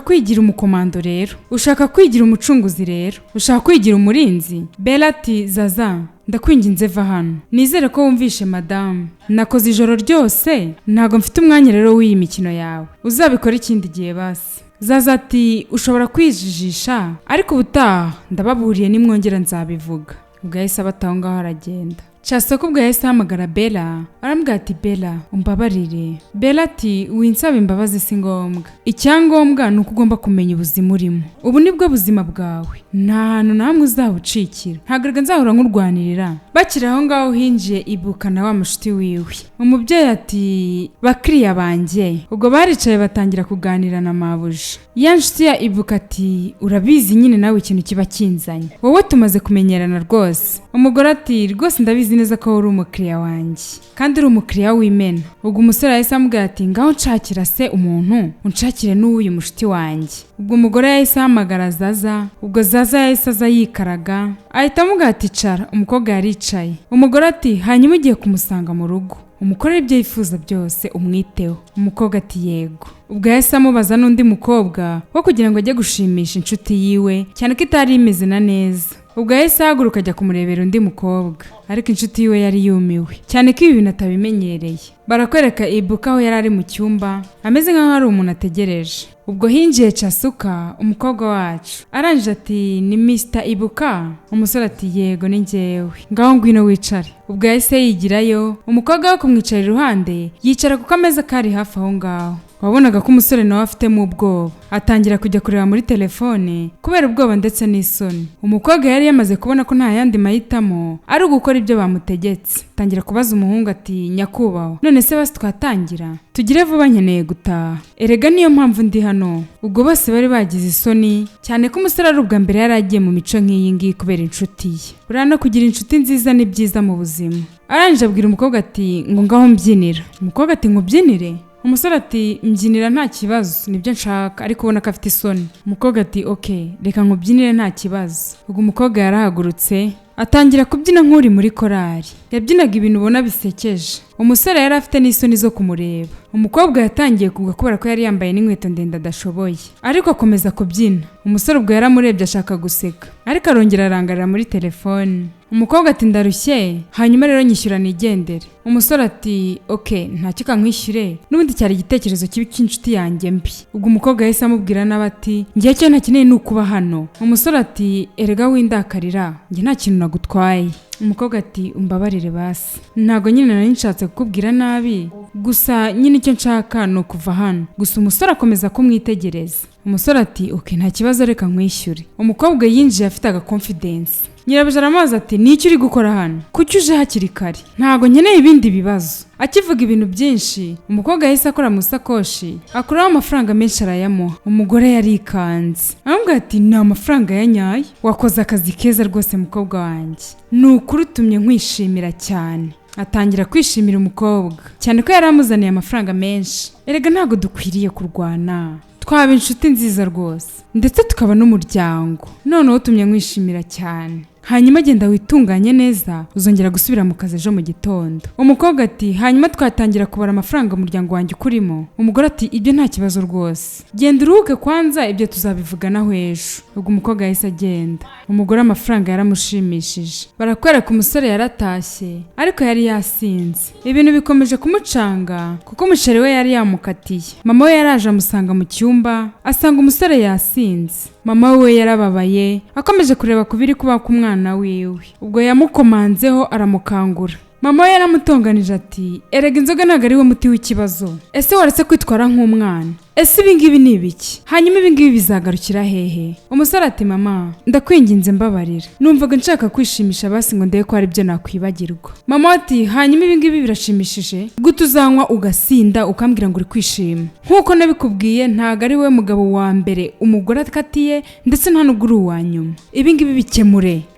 Speaker 1: kwigira umukomando rero, ushaka kwigira umucunguzi rero, ushaka kwigira umurinzi? Bella ati Zaza ndakwinginze va hano, nizere ko wumvishe madamu, nakoze ijoro ryose ntago mfite umwanya rero w'iyi mikino yawe, uzabikora ikindi gihe basi. Zaza ati ushobora kwijijisha ariko ubutaha ndababuriye nimwongera nzabivuga. Ubwo yahise abataho ngaho aragenda. Cyasoko ubwo yahise ahamagara Bella arambwira ati Bella umbabarire. Bella ati winsaba imbabazi si ngombwa, icyangombwa ni uko ugomba kumenya ubuzima urimo, ubu nibwo buzima bwawe, nta hantu namwe uzabucikira, ntagarega nzahora nkurwanirira. Bakiri aho ngaho hinjiye Ibuka na wa mushuti wiwe. Umubyeyi ati bakiriya banjye. Ubwo baricaye batangira kuganira na mabuja. Ya nshuti ya Ibuka ati urabizi nyine nawe ikintu kiba kinzanye, wowe tumaze kumenyerana rwose. Umugore ati rwose ndabizi neza ko uri umukiriya wanjye kandi uri umukiriya w'imena. Ubwo umusore yahise amubwira ati ngaho nshakira se umuntu unshakire n'uyu mushuti wanjye. Ubwo umugore yahise ahamagara Zaza. Ubwo Zaza yahise aza yikaraga ahita amubwira ati cara. Umukobwa yaricaye. Umugore ati hanyuma ugiye kumusanga mu rugo umukorere ibyo yifuza byose umwiteho. Umukobwa ati yego. Ubwo yahise amubaza n'undi mukobwa wo kugira ngo ajye gushimisha inshuti yiwe cyane ko itari imeze na neza. Ubwo yahise ahaguruka ajya kumurebera undi mukobwa ariko inshuti yiwe yari yumiwe cyane ko ibi bintu atabimenyereye. Barakwereka Ibuka aho yari ari mu cyumba ameze nk'aho hari umuntu ategereje. Ubwo hinjiye Cyasuka umukobwa wacu arangije ati ni Mr. Ibuka? Umusore ati yego ni njyewe, ngaho ngwino wicare. Ubwo yahise yigirayo, umukobwa wo kumwicara iruhande yicara ku kameza kari hafi aho ngaho. Wabonaga ko umusore nawe afitemo ubwoba, atangira kujya kureba muri telefone kubera ubwoba ndetse n'isoni. Umukobwa yari yamaze kubona ko nta yandi mahitamo ari ugukora ibyo bamutegetse. Tangira kubaza umuhungu ati nyakubahwa none se basi twatangira? Tugire vuba nkeneye gutaha. Erega niyo mpamvu ndi hano. Ubwo bose bari bagize isoni cyane ko umusore ari ubwa mbere yari agiye mu mico nk'iyi ngiyi kubera inshuti ye. Buriya no kugira inshuti nziza ni byiza mu buzima. Arangije abwira umukobwa ati ngo ngaho mbyinira. Umukobwa ati ngubyinire? Umusore ati mbyinira nta kibazo nibyo nshaka ariko ubona ko afite isoni. Umukobwa ati okay reka nkubyinire nta kibazo. Ubwo umukobwa yarahagurutse atangira kubyina nk'uri muri korari. Yabyinaga ibintu ubona bisekeje. Umusore yari afite n'isoni zo kumureba. Umukobwa yatangiye kugwa kubera ko yari yambaye n'inkweto ndende adashoboye ariko akomeza kubyina. Umusore ubwo yaramurebye ashaka guseka ariko arongera arangarira muri telefone. Umukobwa ati ndarushye hanyuma rero nyishyura nigendere. Umusore ati okay ntacyo kankwishyure n'ubundi cyari igitekerezo kibi cy'inshuti yanjye mbi. Ubwo umukobwa yahise amubwira n'abati ngiye cyo ntakeneye nukuba hano. Umusore ati erega windakarira ngiye nta kintu nagutwaye. Umukobwa ati umbabarire basi ntago nyine nari nshatse kukubwira nabi gusa nyine icyo nshaka no kuva hano. Gusa umusore akomeza kumwitegereza. Umusore ati okay nta kibazo reka nkwishyure. Umukobwa yinjiye afite aga confidence. Nyirabuja aramaza ati n'icyo uri gukora hano kuki uje hakiri kare ntago nkeneye ibindi bibazo. Akivuga ibintu byinshi umukobwa yahise akora mu sakoshi akuraho amafaranga menshi arayamuha. Umugore yarikanze amubwira ati ni amafaranga ya nyayo, wakoze akazi keza rwose mukobwa wanjye, ni ukuri utumye nkwishimira cyane. Atangira kwishimira umukobwa cyane ko yari amuzaniye amafaranga menshi. Erega ntago dukwiriye kurwana, twaba inshuti nziza rwose ndetse tukaba n'umuryango, noneho utumye nkwishimira cyane. Hanyuma genda witunganye neza uzongera gusubira mu kazi ejo mu gitondo. Umukobwa ati hanyuma twatangira kubara amafaranga umuryango wanjye ukurimo. Umugore ati ibyo nta kibazo rwose, genda uruhuke kwanza ibyo tuzabivuganaho ejo. Ubwo umukobwa yahise agenda. Umugore amafaranga yaramushimishije. Barakwereka umusore yaratashye ariko yari yasinze. Ibintu bikomeje kumucanga kuko umusheri we yari yamukatiye. Mama we yaraje amusanga mu cyumba asanga umusore yasinze. Mama we yarababaye akomeje kureba kubiri kuba ku mwana wiwe. Ubwo yamukomanzeho aramukangura. Mama we yaramutonganije ati erega inzoga ntago ari we muti w'ikibazo, ese waretse kwitwara nk'umwana, ese ibingibi ni ibiki, hanyuma ibingibi bizagarukira hehe? Umusore ati mama ndakwinginze mbabarira, numvaga nshaka kwishimisha basi ngo ndebe ko ari byo nakwibagirwa. Mama ati hanyuma ibingibi birashimishije gute uzanywa ugasinda ukambwira ngo uri kwishima? Nkuko nabikubwiye ntago ari we mugabo wa mbere umugore atkatiye ndetse nta nubwo uri uwa nyuma. Ibingibi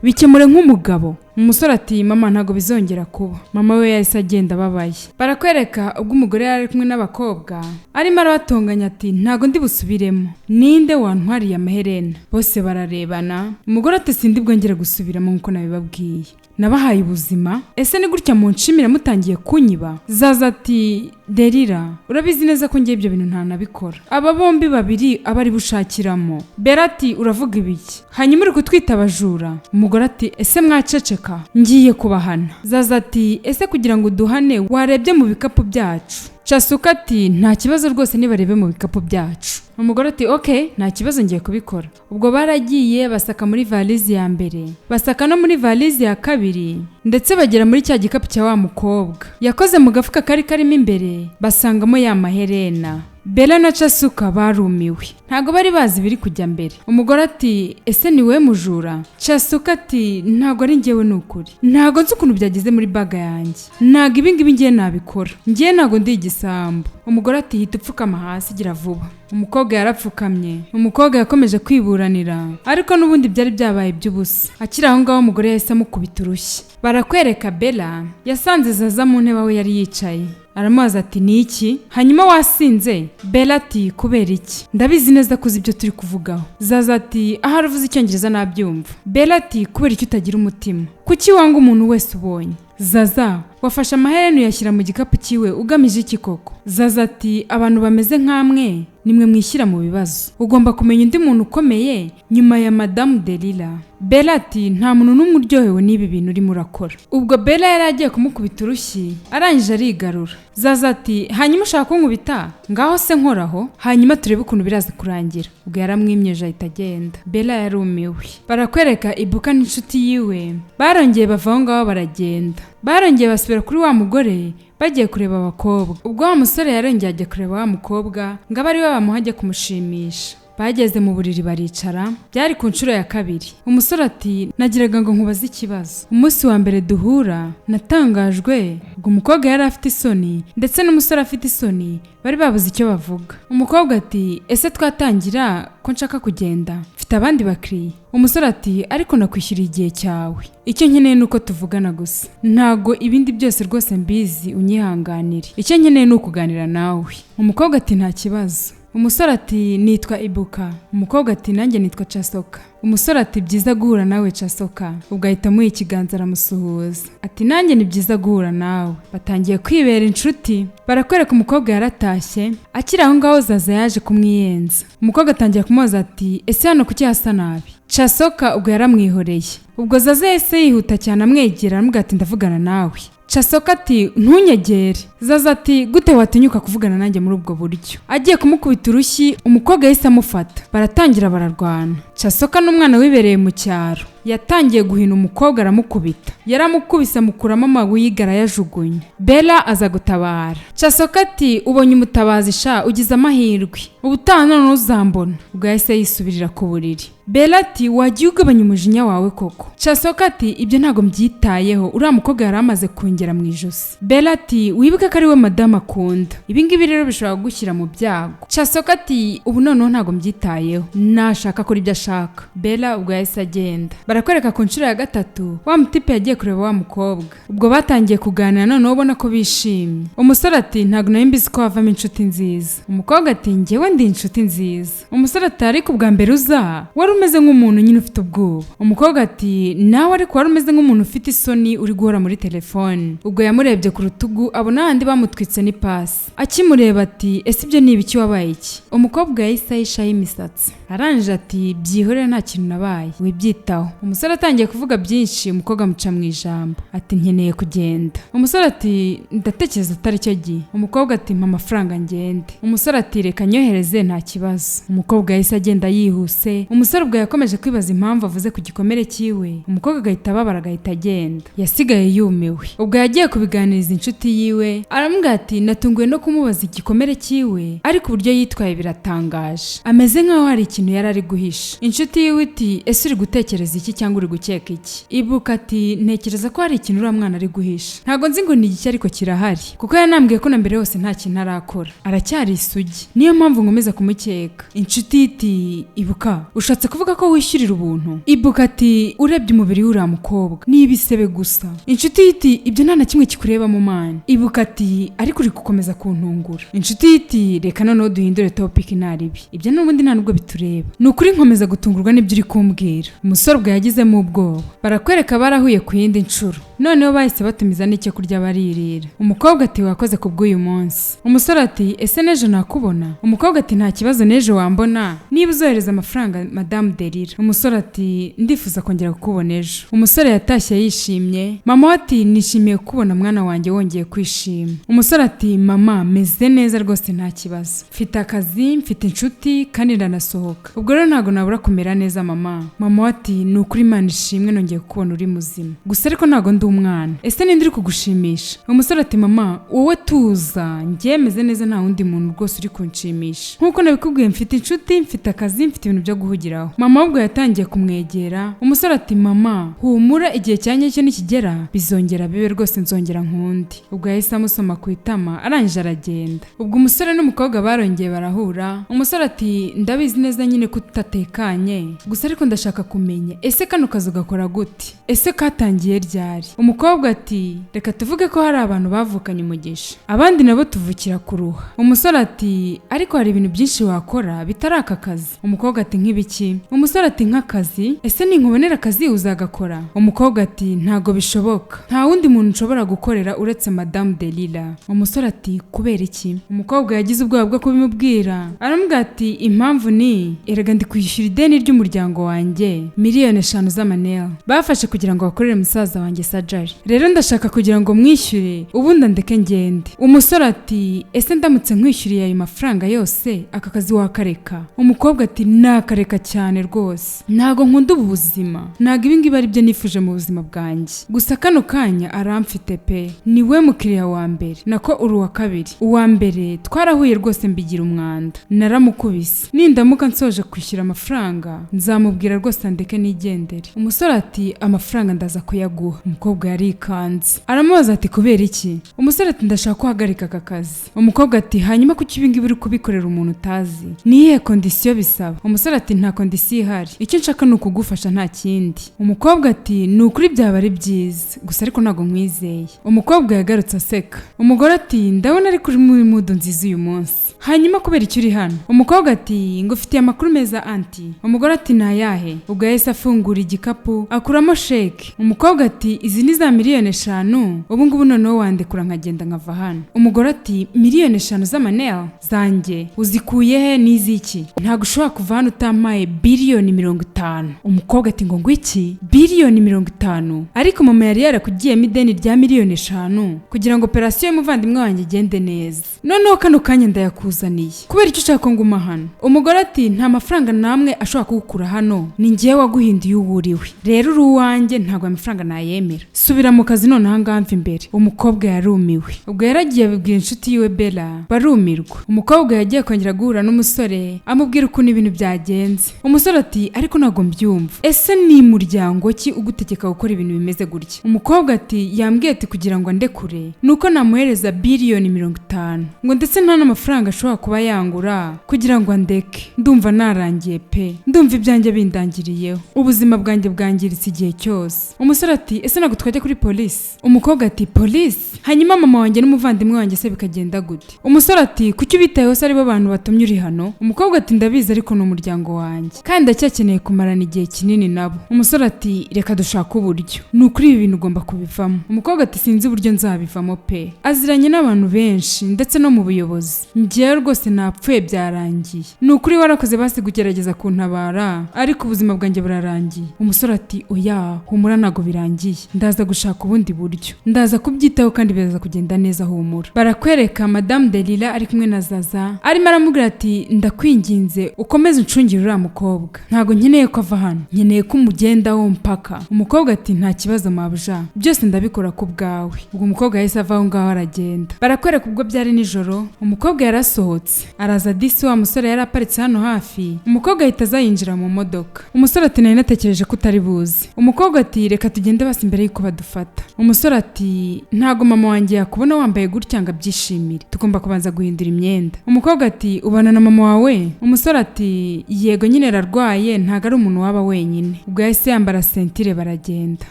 Speaker 1: bikemure nk'umugabo umusore ati mama ntago bizongera kuba. Mama we yahise agenda babaye. Barakwereka ubwo umugore yari kumwe n'abakobwa arimo arabatonganya ati ntago ndi busubiremo, ninde wantwariye amaherena? Bose bararebana. Umugore ati sindi bwongera gusubiramo nkuko nabibabwiye, nabahaye ubuzima, ese ni gutya munshimira mutangiye kunyiba? Zaza ati Delila urabizi neza ko ngiye ibyo bintu nta nabikora. Aba bombi babiri abari bushakiramo. Bella ati uravuga ibiki? Hanyuma uri kutwita abajura? Umugore ati ese mwaceceka ngiye kubahana. Zaza ati ese kugira ngo duhane warebye mu bikapu byacu? Chasuka ati nta kibazo rwose nibarebe mu bikapu byacu. Umugore ati okay nta kibazo ngiye kubikora. Ubwo baragiye basaka muri valizi ya mbere, basaka no muri valizi ya kabiri, ndetse bagera muri cya gikapu cya wa mukobwa yakoze mu gafuka kari karimo imbere, basangamo ya maherena. Bella na Chasuka barumiwe, ntago bari bazi biri kujya mbere. Umugore ati ese ni we mujura? Chasuka ati ntago ari njyewe nukuri, ntago nzi ukuntu byagize muri baga yanjye, ntago ibingibi ngiye nabikora, ngiye ntago ndi igisambo. Umugore ati hita upfukama hasi gira vuba. Umukobwa yarapfukamye. Umukobwa yakomeje kwiburanira ariko nubundi byari byabaye by'ubusa. Akiri aho ngaho umugore yahise amukubita urushyi. Barakwereka Bella yasanze Zaza mu ntebe aho yari yicaye. Aramubaza ati ni iki? Hanyuma wasinze? Bella ati kubera iki? Ndabizi neza kuzi ibyo turi kuvugaho. Zaza ati aha aravuze icyongereza nabyumva. Bella ati kubera icyo utagira umutima, kuki wanga umuntu wese ubonye? Zaza wafashe amaherena uyashyira mu gikapu cyiwe ugamije iki koko? Zaza ati abantu bameze nkamwe nimwe mwishyira mu bibazo, ugomba kumenya undi muntu ukomeye nyuma ya Madame Delila. Bella ati nta muntu n'umwe uryohewe n'ibi bintu urimo urakora. Ubwo Bella yari agiye kumukubita urushyi arangije arigarura. Zaza ati hanyuma ushaka kunkubita? Ngaho se nkoraho hanyuma turebe ukuntu biraza kurangira. Ubwo yaramwimyeje ahita agenda. Bella yarumiwe. Barakwereka Ibuka n'inshuti yiwe barongeye bava aho ngaho baragenda. Barongeye basubira kuri wa mugore bagiye kureba abakobwa. Ubwo wa musore yarongeye ajya kureba wa mukobwa ngo abari we bamuhajye kumushimisha. Bageze mu buriri baricara, byari ku nshuro ya kabiri. Umusore ati nagiraga ngo nkubaze ikibazo. Umunsi wa mbere duhura natangajwe ngo umukobwa yari afite isoni ndetse n'umusore afite isoni, bari babuze icyo bavuga. Umukobwa ati ese twatangira ko nshaka kugenda, mfite abandi bakiriya. Umusore ati ariko nakwishyura igihe cyawe, icyo nkeneye nuko tuvugana gusa, ntago ibindi byose rwose mbizi, unyihanganire, icyo nkeneye ni ukuganira nawe. Umukobwa ati nta kibazo. Umusore ati nitwa Ibuka. Umukobwa ati nanjye nitwa Chasuka. Umusore ati byiza guhura nawe Chasuka. Ubwo ahita amuha ikiganza aramusuhuza. Ati nanjye ni byiza guhura nawe. Batangiye kwibera inshuti. Barakwereka umukobwa yaratashye. Akiri aho ngaho Zaza yaje kumwiyenza. Umukobwa atangiye kumubaza ati ese hano kuki hasa nabi? Chasuka ubwo yaramwihoreye. Ubwo Zaza yahise yihuta cyane amwegera aramubwira ati ndavugana nawe. Chasuka ati ntunyegere. Zaza ati gute watinyuka kuvugana nanjye muri ubwo buryo? Agiye kumukubita urushyi umukobwa yahise amufata, baratangira bararwana. Chasuka n'umwana wibereye mu cyaro yatangiye guhina umukobwa aramukubita, yaramukubise amukuramo amabuye yigara yajugunya. Bella aza gutabara. Chasuka ati ubonye umutabazi sha ugize amahirwe, ubutaha none uzambona. Ubwo yahise yisubirira ku buriri. Bella ati wagiye ugabanya umujinya wawe koko? Chasuka ati ibyo ntago mbyitayeho, uriya mukobwa yari amaze kungera mu ijosi. Bella ati wibuke ko ari we madame akunda, ibingibi rero bishobora gushyira mu byago. Chasuka ati ubu noneho ntago mbyitayeho, nashaka kuri ibyo ashaka. Bella ubwo yahise agenda. Barakwereka ku nshuro ya gatatu wa mutipe yagiye kureba wa mukobwa. Ubwo batangiye kuganira noneho ubona ko bishimye. Umusore ati ntago nari mbizi ko havamo inshuti nziza. Umukobwa ati njyewe ndi inshuti nziza. Umusore ati ariko ubwa mbere uza wari umeze nk'umuntu nyine ufite ubwoba. Umukobwa ati nawe ariko wari umeze nk'umuntu ufite isoni uri guhora muri telefone. Ubwo yamurebye ku rutugu abona handi bamutwitse n'ipasi. Akimureba ati ese ibyo ni ibiki wabaye iki? Umukobwa yahise ahishaho imisatsi. Arangije ati byihorere nta kintu nabaye wibyitaho. Umusore atangiye kuvuga byinshi, umukobwa amuca mu ijambo ati nkeneye kugenda. Umusore ati ndatekereza atari cyo gihe. Umukobwa ati mpa amafaranga ngende. Umusore ati reka nyohereze nta kibazo. Umukobwa yahise agenda yihuse. Umusore ubwo yakomeje kwibaza impamvu avuze ku gikomere cyiwe. Umukobwa agahita ababara agahita agenda, yasigaye yumiwe. Ubwo yagiye kubiganiriza inshuti yiwe aramubwira ati natunguwe no kumubaza igikomere cyiwe ariko uburyo yitwaye biratangaje ameze nkaho hari ikintu yari ari guhisha. Inshuti yiwe iti ese uri gutekereza iki cyangwa uri gukeka iki? Ibuka ati ntekereza ko hari ikintu uriya mwana ari guhisha, ntago nzi ngo ni iki ariko kirahari kuko yanambwiye ko na mbere yose nta kintu arakora, aracyari isugi, niyo mpamvu nkomeza kumukeka. Inshuti iti ibuka ushatse kuvuga ko wishyurira ubuntu? Ibuka ati urebye umubiri w'uriya mukobwa ni ibisebe gusa. Inshuti iti ibyo nta na kimwe kikureba mu mana. Ibuka ati ariko uri gukomeza kuntungura. Inshuti iti reka noneho duhindure topic ntaribi, ibyo n'ubundi nta nubwo bitureba. Ni ukuri nkomeza gutungurwa n'ibyo uri kumbwira. Umusore ubwo yagizemo ubwoba, barakwereka barahuye ku yindi nshuro, noneho bahise batumiza n'icyo kurya baririra. Umukobwa ati wakoze kubw'uyu munsi. Umusore ati ese n'ejo nakubona? Umukobwa ati nta kibazo n'ejo wambona niba uzohereza amafaranga Madame Delira. Umusore ati ndifuza kongera kukubona ejo. Umusore yatashye yishimye. Mama ati nishimiye kukubona mwana wanjye wongeye kwishima. Umusore ati mama meze neza rwose nta kibazo, mfite akazi, mfite inshuti kandi ndanasohoka, ubwo rero ntago nabura kumera neza mama. Mama ati ni ukuri Imana ishimwe nongeye kukubona uri muzima, gusa ariko ntago ndi umwana. Ese ninde uri kugushimisha? Umusore ati mama wowe tuza, njye meze neza nta wundi muntu rwose uri kunshimisha, nkuko nabikubwiye mfite inshuti, mfite akazi, mfite ibintu byo guhugiraho. Mama ubwo yatangiye kumwegera. Umusore ati mama humura, igihe cyanjye cyo nikigera bizongera bibe rwose, nzongera nkundi. Ubwo yahise amusoma ku itama arangije aragenda. Ubwo umusore n'umukobwa barongeye barahura. Umusore ati ndabizi neza nyine ko utatekanye, gusa ariko ndashaka kumenya ese kano kazi ugakora gute? Ese katangiye ryari? Umukobwa ati reka tuvuge ko hari abantu bavukanye umugisha, abandi nabo tuvukira kuruha. Umusore ati ariko hari ibintu byinshi wakora bitari aka kazi. Umukobwa ati nk'ibiki? Umusore ati nk'akazi. Ese ninkubonera akazi uzagakora? Umukobwa ati ntago bishoboka, nta wundi muntu nshobora gukorera uretse Madame Delira. Umusore ati kubera iki? Umukobwa yagize ubwoba bwo kubimubwira, aramubwira ati impamvu ni erega ndi kwishyura ideni ry'umuryango wanjye $5,000 z'amanel bafashe kugira ngo bakorere musaza wanjye surgery, rero ndashaka kugira ngo mwishyure ubundi ndeke ngende. Umusore ati ese ndamutse nkwishyuriye ayo mafaranga yose aka kazi wakareka? Umukobwa ati nakareka cyane rwose, ntago nkunda ubu buzima, ntago ibi ngibi ari byo nifuje mu buzima bwanjye, gusa kano kanya aramfite pe, ni we mukiriya wa mbere, nako uri uwa kabiri. Uwa mbere twarahuye rwose mbigira umwanda, naramukubise, nindamuka nsoje kwishyura amafaranga nzamubwira rwose andeke nigendere. Umusore ati amafaranga ndaza kuyaguha. Umukobwa yarikanze, aramubaza ati kubera iki? Umusore ati ndashaka guhagarika aka kazi. Umukobwa ati hanyuma kuki ibi ngibi uri kubikorera umuntu utazi? Ni iyihe kondisiyo bisaba? Umusore ati nta kondisiyo ihari, icyo nshaka ni ukugufasha nta kindi. Umukobwa ati ni ukuri byaba ari byiza, gusa ariko ntago nkwizeye. Umukobwa yagarutse aseka. Umugore ati ndabona ari kuri muri mudo nziza uyu munsi, hanyuma kubera icyo uri hano? Umukobwa ati ngufitiye amakuru meza anti. Umugore ati nayahe? Ubwo yahise afungura igikapu akuramo sheke. Umukobwa ati izi ni za $5,000, ubu ngubu noneho wandekura nkagenda nkava hano. Umugore ati $5,000 z'amanel zanjye uzikuye he n'iziki? Ntago ushobora kuva hano utampaye $50,000,000. Umukobwa ati ngo ngwiki $50,000,000? Ariko mama yari yarakugiyemo ideni rya $5,000,000 kugira ngo operasiyo y'umuvandimwe wanjye igende neza, noneho kano kanya ndayakuzaniye, kubera icyo ushaka nguma hano? Umugore ati nta mafaranga namwe ashobora kugukura hano, ni njyewe waguhinduye uwo uriwe, rero uri uwanjye ntabwo amafaranga nayemera, subira mu kazi none ahangaha mva imbere. Umukobwa yarumiwe. Ubwo yaragiye abibwira inshuti yiwe Bella, barumirwa. Umukobwa yagiye kongera guhura n'umusore amubwira ukuntu ibintu byagenze. Umusore ati ariko ntago mbyumva, ese ni muryango ki ugutegeka gukora ibintu bimeze gutya? Umukobwa ati yambwiye ati kugira ngo ndekure nuko namuhereza $50,000,000 ngo ndetse nta n'amafaranga ashobora kuba yangura kugira ngo andeke. Ndumva narangiye pe, ndumva ibyanjye bindangiriyeho, ubuzima bwanjye bwangiritse igihe cyose. Umusore ati ese ntabwo twajya kuri polisi? Umukobwa ati polisi? Hanyuma mama wanjye n'umuvandimwe wanjye se bikagenda gute? Umusore ati kuki ubitayeho se aribo bantu batumye uri hano? Umukobwa ati ndabizi ariko ni umuryango wanjye kandi ndacyakeneye kumarana igihe kinini nabo. Umusore ati reka dushaka uburyo, ni ukuri ibi bintu ugomba kubivamo. Umukobwa ati sinzi uburyo nzabivamo pe, aziranye n'abantu benshi ndetse no mu buyobozi, njyewe rwose napfuye byarangiye, ni ukuri warakoze basi kugerageza kuntabara ariko ubuzima bwanjye burarangiye. Umusore ati oya humura ntago birangiye, ndaza gushaka ubundi buryo, ndaza kubyitaho kandi biraza kugenda neza humura. Barakwereka Madame Delila ari kumwe na Zaza arimo aramubwira ati ndakwinginze ukomeze uncungire uriya mukobwa, ntago nkeneye ko ava hano, nkeneye ko umugendaho mpaka. Umukobwa ati nta kibazo mabuja, byose ndabikora ku bwawe. Ubwo umukobwa yahise ava aho ngaho aragenda. Barakwereka ubwo byari nijoro, umukobwa yarasohotse araza disi wa musore yari aparitse hano hafi. Umukobwa ahita azayinjira mu modoka. Umusore ati nari natekereje ko utari buzi. Umukobwa ati reka tugende basi imbere y'uko badufata. Umusore ati ntago mama wanjye yakubona wambaye gutya ngo abyishimire, tugomba kubanza guhindura imyenda. Umukobwa ati ubana na mama wawe? Umusore ati yego nyine ararwaye, ntago ari umuntu waba wenyine. Ubwo yahise yambara sentire baragenda.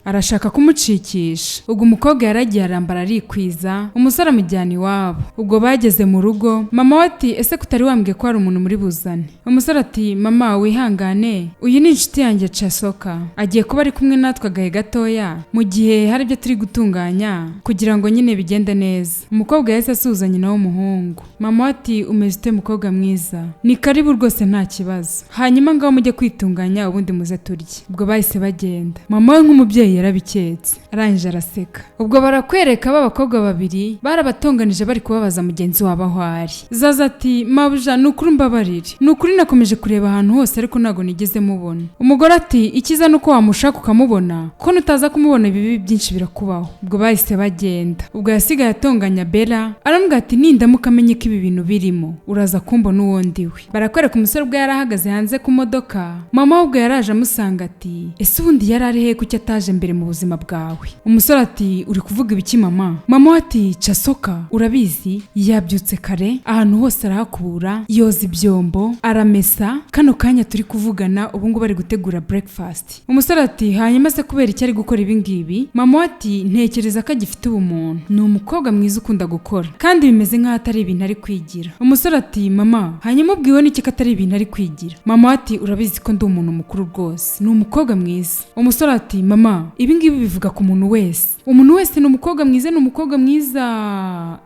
Speaker 1: Arashaka kumucikisha. Ubwo umukobwa yaragiye arambara arikwiza, umusore amujyana iwabo. Ubwo bageze mu rugo, mama we ati ese kutari wambwiye ko hari umuntu muri buzane? Umusore ati mama wihangane, uyu ni inshuti yanjye Chasoka, agiye kuba ari kumwe natwe agahe gatoya mu gihe hari ibyo turi gutunganya kugira ngo nyine bigende neza. Umukobwa yahise asuzanye nawe umuhungu. Mama we ati umeze ute mukobwa mwiza? Ni karibu rwose nta kibazo, hanyuma ngaho mujye kwitunganya ubundi muze turye. Ubwo bahise bagenda. Mama we nk'umubyeyi yarabiketse, arangije araseka. Ubwo barakwereka b'abakobwa babiri barabatonganije bari kubabaza mugenzi wabo aho ari. Zaza ati mabuja nukuri mbabarire, nukuri nakomeje kureba ahantu hose ariko ntago nigeze mubona. Umugore ati ikiza nuko wamushaka ukamubona, ko nutaza kumubona ibibi byinshi birakubaho. Ubwo bahise bagenda. Ubwo yasigaye atonganya Bella aramubwira ati nindamuka amenye ko ibi bintu birimo uraza kumbona uwo ndiwe. Barakwereka umusore ubwo yarahagaze hanze ku modoka. Mama ubwo yaraje amusanga ati ese ubundi yari ari he kuki ataje mbere mu buzima bwawe? Umusore ati uri kuvuga ibiki mama? Mama ati Chasoka urabizi yabyutse kare ahantu hose arahakubura, yoza ibyombo, aramesa, kano kanya turi kuvugana ubu ngo bari gutegura breakfast. Umusore ati hanyuma se kubera iki ari gukora ibi ngibi? Mama ati ntekereza ko agifite ubumuntu, ni umukobwa mwiza ukunda gukora kandi bimeze nk'aho atari ibintu ari kwigira. Umusore ati mama hanyuma ubwiwe n'iki ko atari ibintu ari kwigira? Mama ati urabizi ko ndi umuntu mukuru rwose, ni umukobwa mwiza. Umusore ati mama ibi ngibi bivuga ku muntu wese, umuntu wese ni umukobwa mwiza, ni umukobwa mwiza.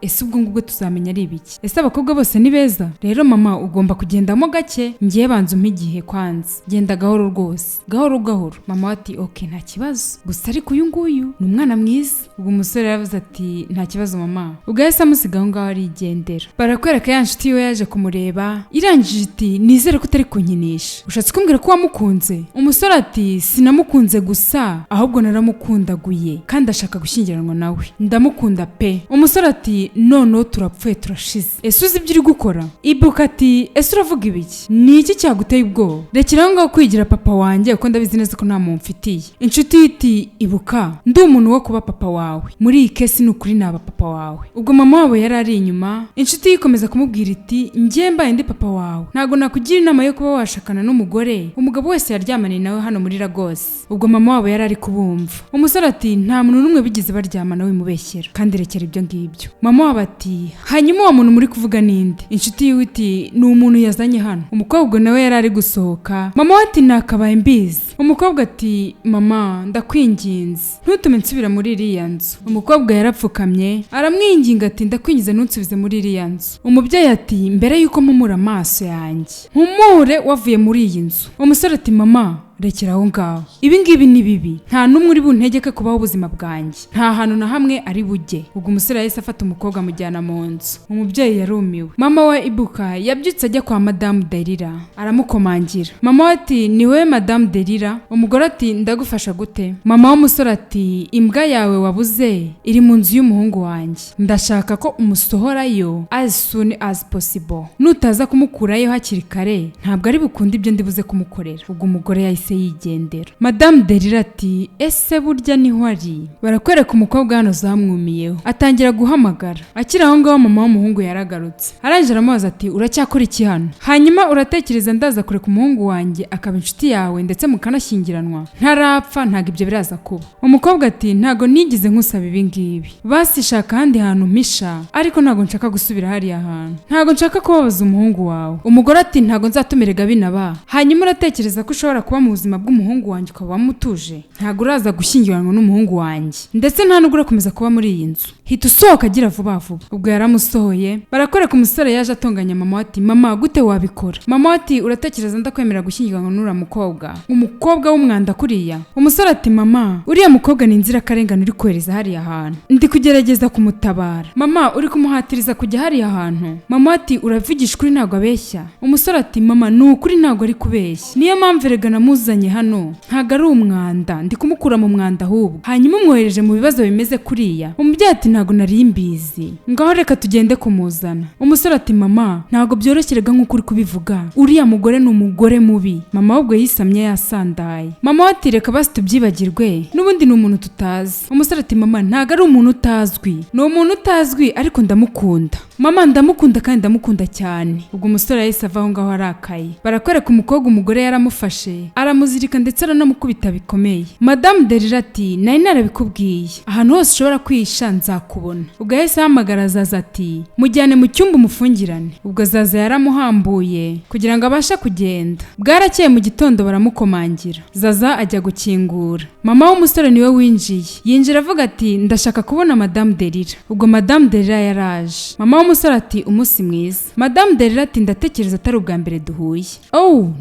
Speaker 1: Ese ubwo ngubwo tuzamenya ari ibiki? Ese abakobwa bose ni beza? Rero mama ugomba kugendamo gake, ngiye banza umpe igihe kwanza, genda gahoro rwose, gahoro gahoro. Mama ati okay nta kibazo, gusa ariko uyu nguyu ni umwana mwiza. Ubwo umusore yavuze ati nta kibazo mama. Ubwo yahise amusiga aho ngaho arigendera. Barakwereka ya nshuti yo yaje kumureba, irangije iti nizere ko utari kunkinisha, ushatse kumbwira ko wamukunze? Umusore ati sinamukunze gusa ahubwo naramukundaguye kandi ashaka gushyingiranwa nawe, ndamukunda pe. Umusore ati noneho turapfuye turashize, ese uzi ibyo uri gukora? Ibuka ati ese uravuga ibiki? Ni iki cyaguteye ubwoba? rekera aho ngaho kwigira papa wanjye kuko ndabizi neza ko nta muntu mfitiye. Inshuti iti ibuka ndi umuntu wo kuba papa wawe, muri iyi kesi ni ukuri naba papa wawe. Ubwo mama wabo yari ari inyuma. Inshuti yikomeza kumubwira iti njye mbaye ndi papa wawe ntago nakugira inama yo kuba washakana n'umugore umugabo wese yaryamaniye nawe hano muri Lagos. Ubwo mama wabo yari ari kubumva. Umusore ati nta muntu n'umwe bigize baryamana wimubeshyera kandi rekera ibyo ngibyo. Mama wabo ati hanyuma wa muntu muri kuvuga ninde? Inshuti yiwe iti ni umuntu yazanye hano. Umukobwa nawe yari ari gusohoka. Mama ati nakabaye mbizi. Umukobwa ati mama ndakwinginze ntutume nsubira muri iriya nzu. Umukobwa yarapfukamye aramwinginga ati ndakwingize ntunsubize muri iriya nzu. Umubyeyi ati mbere yuko mpumura amaso yanjye mpumure wavuye muri iyi nzu. Umusore ati mama rekera aho ngaho, ibi ngibi ni bibi, nta n'umwe uri buntegeke kubaho ubuzima bwanjye, nta hantu na hamwe ari bujye. Ubwo umusore yahise afata umukobwa amujyana mu nzu. Umubyeyi yarumiwe. Mama we Ibuka yabyutse ajya kwa Madame Delila aramukomangira. Mama we ati ni wowe Madame Delila? Umugore ati ndagufasha gute? Mama w'umusore ati imbwa yawe wabuze iri mu nzu y'umuhungu wanjye, ndashaka ko umusohorayo as soon as possible, nutaza kumukurayo hakiri kare ntabwo ari bukunde ibyo ndibuze kumukorera. Ubwo umugore yahise yigendera. Madame Delila ati ese burya niho ari? Barakwereka umukobwa hano zamwumiyeho, atangira guhamagara. Akiri aho ngaho mama w'umuhungu yaragarutse. Arangije aramubaza ati uracyakora iki hano? Hanyuma uratekereza ndaza kureka umuhungu wanjye akaba inshuti yawe ndetse mukanashyingiranwa ntarapfa? Ntago ibyo biraza kuba. Umukobwa ati ntago nigize nkusaba ibi ngibi, basi shaka ahandi hantu mpisha, ariko ntago nshaka gusubira hariya hantu, ntago nshaka kubabaza umuhungu wawe. Umugore ati ntago nzatumirega binaba. Hanyuma uratekereza ko ushobora kuba mu ubuzima bw'umuhungu wanjye ukaba mutuje ntago uraza gushyingiranwa n'umuhungu wanjye ndetse nta nubwo urakomeza kuba muri iyi nzu hita usohoka agira vuba vuba ubwo yaramusohoye barakoreka umusore yaje atonganya mama ati mama gute wabikora mama ati uratekereza ndakwemera gushyingiranwa n'ura mukobwa umukobwa w'umwanda kuriya umusore ati mama uriya mukobwa ni inzirakarengane uri kohereza hariya hantu ndi kugerageza kumutabara mama uri kumuhatiriza kujya hariya hantu mama ati uravugisha ukuri ntago abeshya umusore ati mama ni ukuri ntago ari kubeshya niyo mpamvu erega namuzanye hano ntago ari umwanda ndi kumukura mu mwanda ahubwo hanyuma umwohereje mu bibazo bimeze kuriya umubyeyi ati ntago nari mbizi ngaho reka tugende kumuzana umusore ati mama ntago byoroshye nk'uko uri kubivuga uriya mugore ni umugore mubi mama ahubwo yisamye yasandaye mama ati reka basi tubyibagirwe n'ubundi ni umuntu tutazi umusore ati mama ntago ari umuntu utazwi ni umuntu utazwi ariko ndamukunda mama ndamukunda kandi ndamukunda cyane ubwo umusore yahise avaho ngaho arakaye barakwereka umukobwa umugore yaramufashe aramuzirika ndetse aranamukubita bikomeye Madame Delira ati nari narabikubwiye ahantu hose ushobora kwihisha nzakubona ubwo yahise ahamagara Zaza ati mujyane mu cyumba umufungirane ubwo Zaza yaramuhambuye kugira ngo abashe kugenda bwarakeye mu gitondo baramukomangira Zaza ajya gukingura mama w'umusore niwe winjiye yinjira avuga ati ndashaka kubona Madame Delira ubwo Madame Delira yaraje mama w'umusore ati umunsi mwiza Madame Delira ati ndatekereza atari ubwa mbere duhuye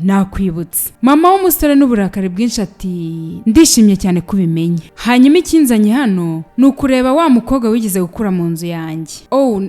Speaker 1: nakwibutse mama w'umusore n'uburakari bwinshi ati ndishimye cyane kubimenya hanyuma ikinzanye hano ni ukureba wa mukobwa wigeze gukura mu nzu yanjye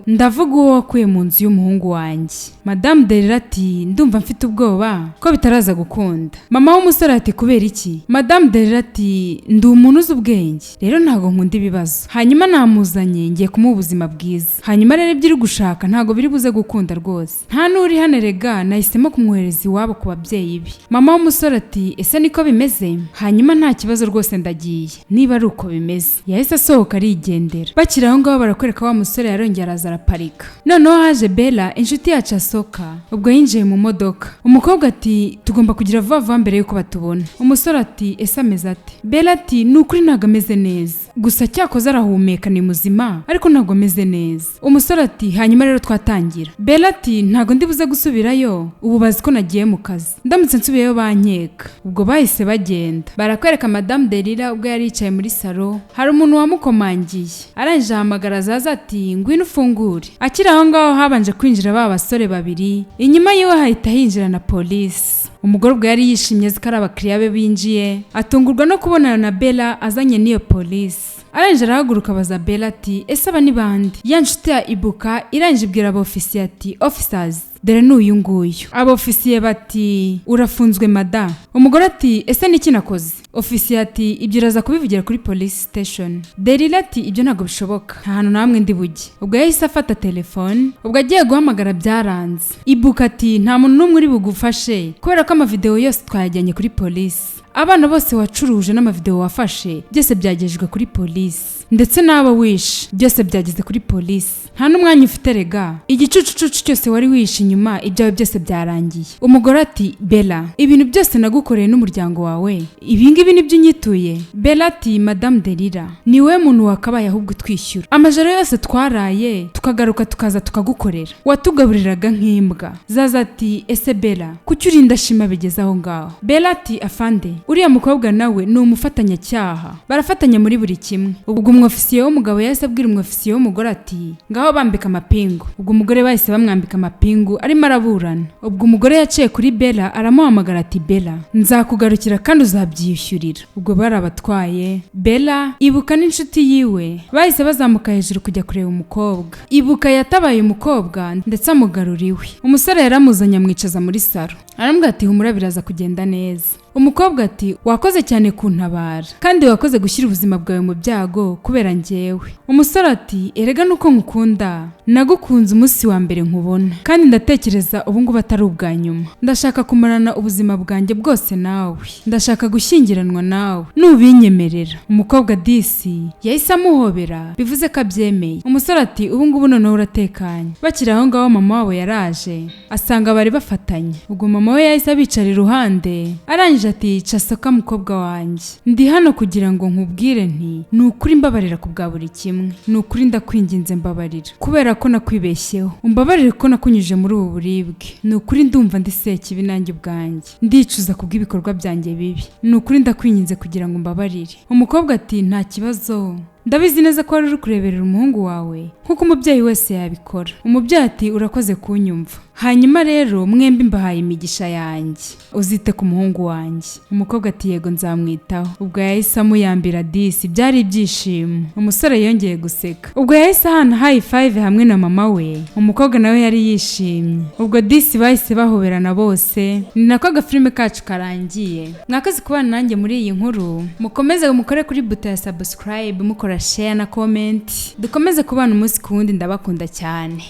Speaker 1: ndavuga uwo wakuye mu nzu y'umuhungu wanjye Madame Delira ati ndumva mfite ubwoba ko bitaraza gukunda mama w'umusore ati kubera iki Madame Delira ati ndi umuntu uzi ubwenge rero ntago nkunda ibibazo hanyuma namuzanye ngiye kumuha ubuzima bwiza hanyuma rero ibyo uri gushaka ntago biri buze gukunda rwose nta nuri hano rega nahisemo kumwohereza iwabo ku babyeyi be mama w'umusore ati ese niko bimeze hanyuma nta kibazo rwose ndagiye niba ari uko bimeze yahise asohoka arigendera bakiri aho ngaho barakwereka wa musore yarongera araza araparika noneho haje Bella inshuti yacu asoka ubwo yinjiye mu modoka umukobwa ati tugomba kugira vuba vuba mbere yuko batubona umusore ati ese ameze ate Bella ati ni ukuri ntago ameze neza gusa cyakoze arahumeka ni muzima ariko ntago ameze neza umusore ati hanyuma rero twatangira Bella ati ntago ndi buze gusubirayo ubu bazi ko nagiye mu kazi ndamutse nsubiyeyo bankeka ubwo bahise bagenda barakwereka Madame Delira ubwo yari yicaye muri salo hari umuntu wamukomangiye arangije ahamagara Zaza ati ngwino ufungure akiri aho ngaho habanje kwinjira ba basore babiri inyuma yiwe hahita hinjira na polisi umugore ubwo yari yishimye zikari abakiriya be binjiye atungurwa no kubonana na Bella azanye n'iyo polisi arangije arahaguruka abaza Bella ati ese aba ni bande ya nshuti ya Ibuka irangije ibwira abofisiye ati officers dore n'uyu nguyu abofisiye bati urafunzwe mada umugore ati ese niki nakoze ofisiye ati ibyo uraza kubivugira kuri police station Delira ati ibyo ntago bishoboka nta hantu namwe ndi bujye ubwo yahise afata telefone ubwo agiye guhamagara byaranze Ibuka ati nta muntu n'umwe uri bugufashe kubera ko amavideo yose twayajyanye kuri police abana bose wacuruje n'amavideo wafashe byose byagejejwe kuri polisi ndetse n'abo wishe byose byageze kuri polisi nta n'umwanya ufite rega igicucucucu cyose wari wishe inyuma ibyawe byose byarangiye umugore ati Bella ibintu byose nagukoreye n'umuryango wawe ibingibi nibyo unyituye Bella ati Madame Delira niwe muntu wakabaye ahubwo twishyura amajoro yose twaraye tukagaruka tukaza tukagukorera watugaburiraga nk'imbwa Zaza ati ese Bella kuki urinda shima bigeze aho ngaho Bella ati afande uriya mukobwa nawe ni umufatanyacyaha barafatanya muri buri kimwe ubwo umwofisiye w'umugabo yahise abwira umwofisiye w'umugore ati ngaho bambika amapingu ubwo umugore bahise bamwambika amapingu arimo araburana ubwo umugore yaciye kuri Bella aramuhamagara ati Bella nzakugarukira kandi uzabyishyurira ubwo barabatwaye Bella Ibuka n'inshuti yiwe bahise bazamuka hejuru kujya kureba umukobwa Ibuka yatabaye umukobwa ndetse amugarura iwe umusore yaramuzanye amwicaza muri salo aramubwira ati humura biraza kugenda neza umukobwa ati wakoze cyane kuntabara kandi wakoze gushyira ubuzima bwawe mu byago kubera njyewe umusore ati erega nuko nkukunda nagukunze umunsi wa mbere nkubona kandi ndatekereza ubu ngubu atari ubwa nyuma ndashaka kumarana ubuzima bwanjye bwose nawe ndashaka gushyingiranwa nawe nubinyemerera umukobwa disi yahise amuhobera bivuze ko abyemeye umusore ati ubu ngubu noneho uratekanye bakiri aho ngaho mama wabo yaraje asanga bari bafatanye ubwo mama we yahise abicara iruhande arangije ati casoka mukobwa wanjye ndi hano kugira ngo nkubwire nti ni ukuri mbabarira ku bwa buri kimwe ni ukuri ndakwinginze mbabarira kubera kubera ko nakwibeshyeho, umbabarire ko nakunyuje muri ubu buribwe. Ni ukuri ndumva ndi sekibi nanjye ubwanjye, ndicuza kubw'ibikorwa byanjye bibi. Ni ukuri ndakwinginze kugira ngo umbabarire. Umukobwa ati nta kibazo, ndabizi neza ko wari uri kureberera umuhungu wawe nkuko umubyeyi wese yabikora. Umubyeyi ati urakoze kunyumva, hanyuma rero mwembi mbahaye imigisha yanjye, uzite ku muhungu wanjye. Umukobwa ati yego nzamwitaho. Ubwo yahise amuyambira disi, byari ibyishimo. Umusore yongeye guseka, ubwo yahise ahana high five hamwe na mama we. Umukobwa nawe yari yishimye. Ubwo disi bahise bahoberana bose. Ni nako agafilime kacu karangiye. Mwakazi kubana nanjye muri iyi nkuru, mukomeze mukore kuri buto ya subscribe, mukora share na comment. Dukomeze kubana umunsi ku wundi, ndabakunda cyane.